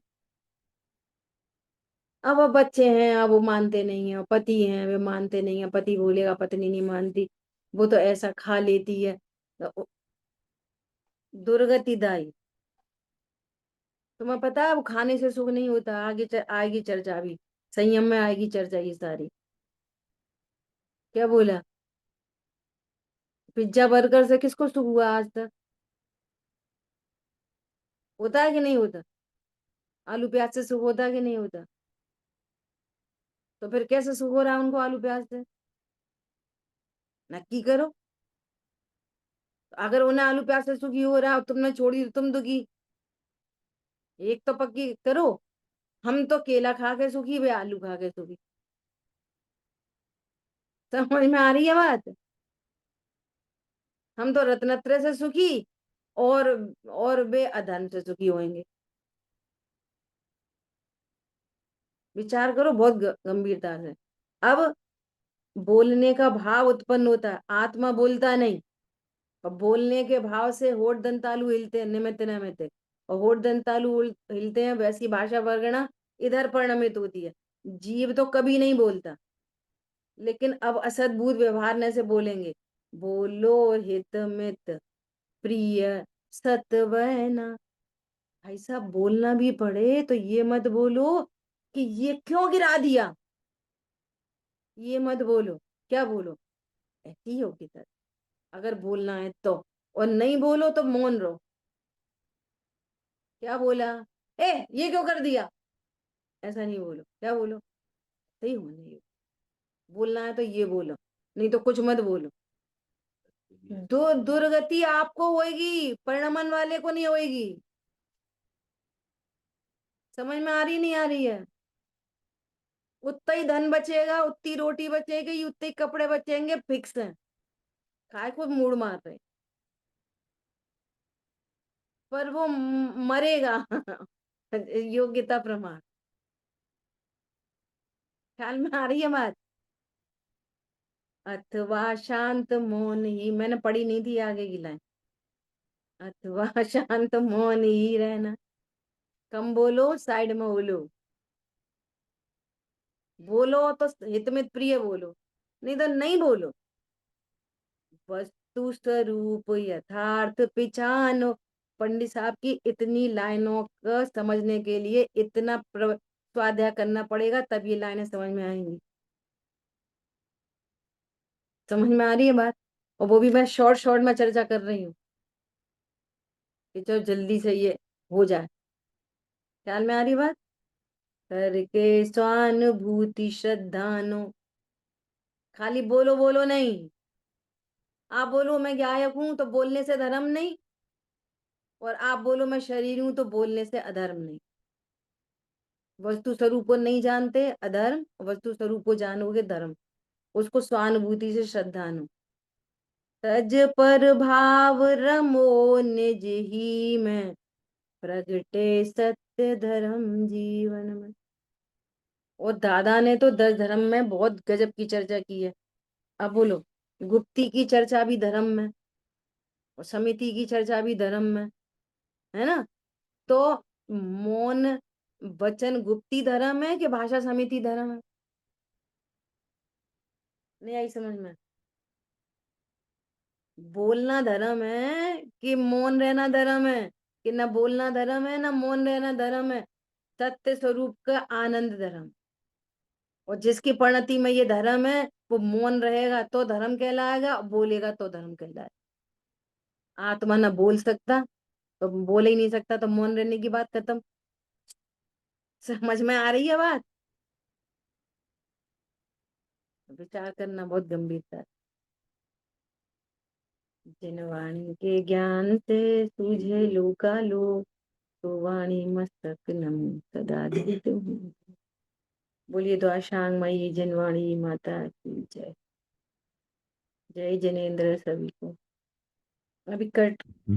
अब वो बच्चे हैं, अब वो मानते नहीं है, पति हैं वे मानते नहीं है, पति बोलेगा पत्नी नहीं मानती, वो तो ऐसा खा लेती है, तो दुर्गति दाई। तुम्हें पता है अब खाने से सुख नहीं होता, आएगी चर्चा भी, संयम में आएगी चर्चा ये सारी। क्या बोला? पिज्जा बर्गर से किसको सुख हुआ आज तक? होता है कि नहीं होता? आलू प्याज से सुख होता है कि नहीं होता? तो फिर कैसे सुख हो रहा है उनको आलू प्याज से? नक्की करो। अगर उन्हें आलू प्याज से सुखी हो रहा है और तुमने छोड़ी तो तुम दुखी। एक तो पक्की करो। हम तो केला खा के सुखी, वे आलू खा के सुखी। समझ में आ रही है बात? हम तो रत्नत्रय से सुखी, और और वे अधर्म से सुखी होंगे। विचार करो बहुत गंभीरता से। अब बोलने का भाव उत्पन्न होता है, आत्मा बोलता नहीं। और बोलने के भाव से होठ दंतालु हिलते हैं, निमित्त निमित्त, और होठ दंतालु हिलते हैं, वैसी भाषा वर्गणा इधर परिणमित होती है। जीव तो कभी नहीं बोलता, लेकिन अब असद्भुत व्यवहार ने से बोलेंगे। बोलो हित मित प्रिय सतवैना। भाई साहब, बोलना भी पड़े तो ये मत बोलो कि ये क्यों गिरा दिया, ये मत बोलो। क्या बोलो? ऐसी योग्यता, अगर बोलना है तो। और नहीं बोलो तो मौन रहो। क्या बोला? ए ये क्यों कर दिया? ऐसा नहीं बोलो। क्या बोलो? सही होना ये। बोलना है तो ये बोलो, नहीं तो कुछ मत बोलो। दुर्गति आपको होएगी, परिणमन वाले को नहीं होएगी। समझ में आ रही नहीं आ रही है? उतना ही धन बचेगा, उतनी रोटी बचेगी, उतने ही कपड़े बचेंगे, फिक्स है। काय को मूड मार रहे? पर वो मरेगा। योग्यता प्रमाण। ख्याल में आ रही है बात? अथवा शांत मौन ही, मैंने पढ़ी नहीं थी आगे की लाइन। अथवा शांत मौन ही रहना। कम बोलो, साइड में बोलो। बोलो तो हित में प्रिय बोलो, नहीं तो नहीं बोलो। वस्तु स्वरूप यथार्थ पहचानो। पंडित साहब की इतनी लाइनों को समझने के लिए इतना स्वाध्याय करना पड़ेगा, तब ये लाइनें समझ में आएंगी। समझ में आ रही है बात? और वो भी मैं शॉर्ट शॉर्ट में चर्चा कर रही हूँ कि चलो जल्दी से ये हो जाए। ख्याल में आ रही बात? करके स्वानुभूति श्रद्धानो। खाली बोलो बोलो नहीं। आप बोलो मैं गायक हूं तो बोलने से धर्म नहीं, और आप बोलो मैं शरीर हूं तो बोलने से अधर्म नहीं। वस्तु स्वरूप को नहीं जानते अधर्म, वस्तु स्वरूप को जानोगे धर्म। उसको स्वानुभूति से श्रद्धानु। तज पर भाव रमो निज ही में, प्रगटे सत्य धर्म जीवन में। और दादा ने तो 10 धर्म में बहुत गजब की चर्चा की है। अब बोलो, गुप्ती की चर्चा भी धर्म में, और समिति की चर्चा भी धर्म में, है ना? तो मौन वचन गुप्ती धर्म है कि भाषा समिति धर्म है? नहीं आई समझ में? बोलना धर्म है कि मौन रहना धर्म है? कि ना बोलना धर्म है ना मौन रहना धर्म है। सत्य स्वरूप का आनंद धर्म। और जिसकी परिणति में ये धर्म है, वो मौन रहेगा तो धर्म कहलाएगा, बोलेगा तो धर्म कहलाएगा। आत्मा ना बोल सकता तो बोल ही नहीं सकता, तो मौन रहने की बात खत्म। समझ में आ रही है बात? विचार करना बहुत गंभीरता है। जिन वाणी के ज्ञान से सूझे लोका लो, तो वाणी मस्तक नम सदा धीत हूँ। बोलिए तो आशांग मई जनवाणी माता की जय। जय जिनेन्द्र सभी को। अभी कट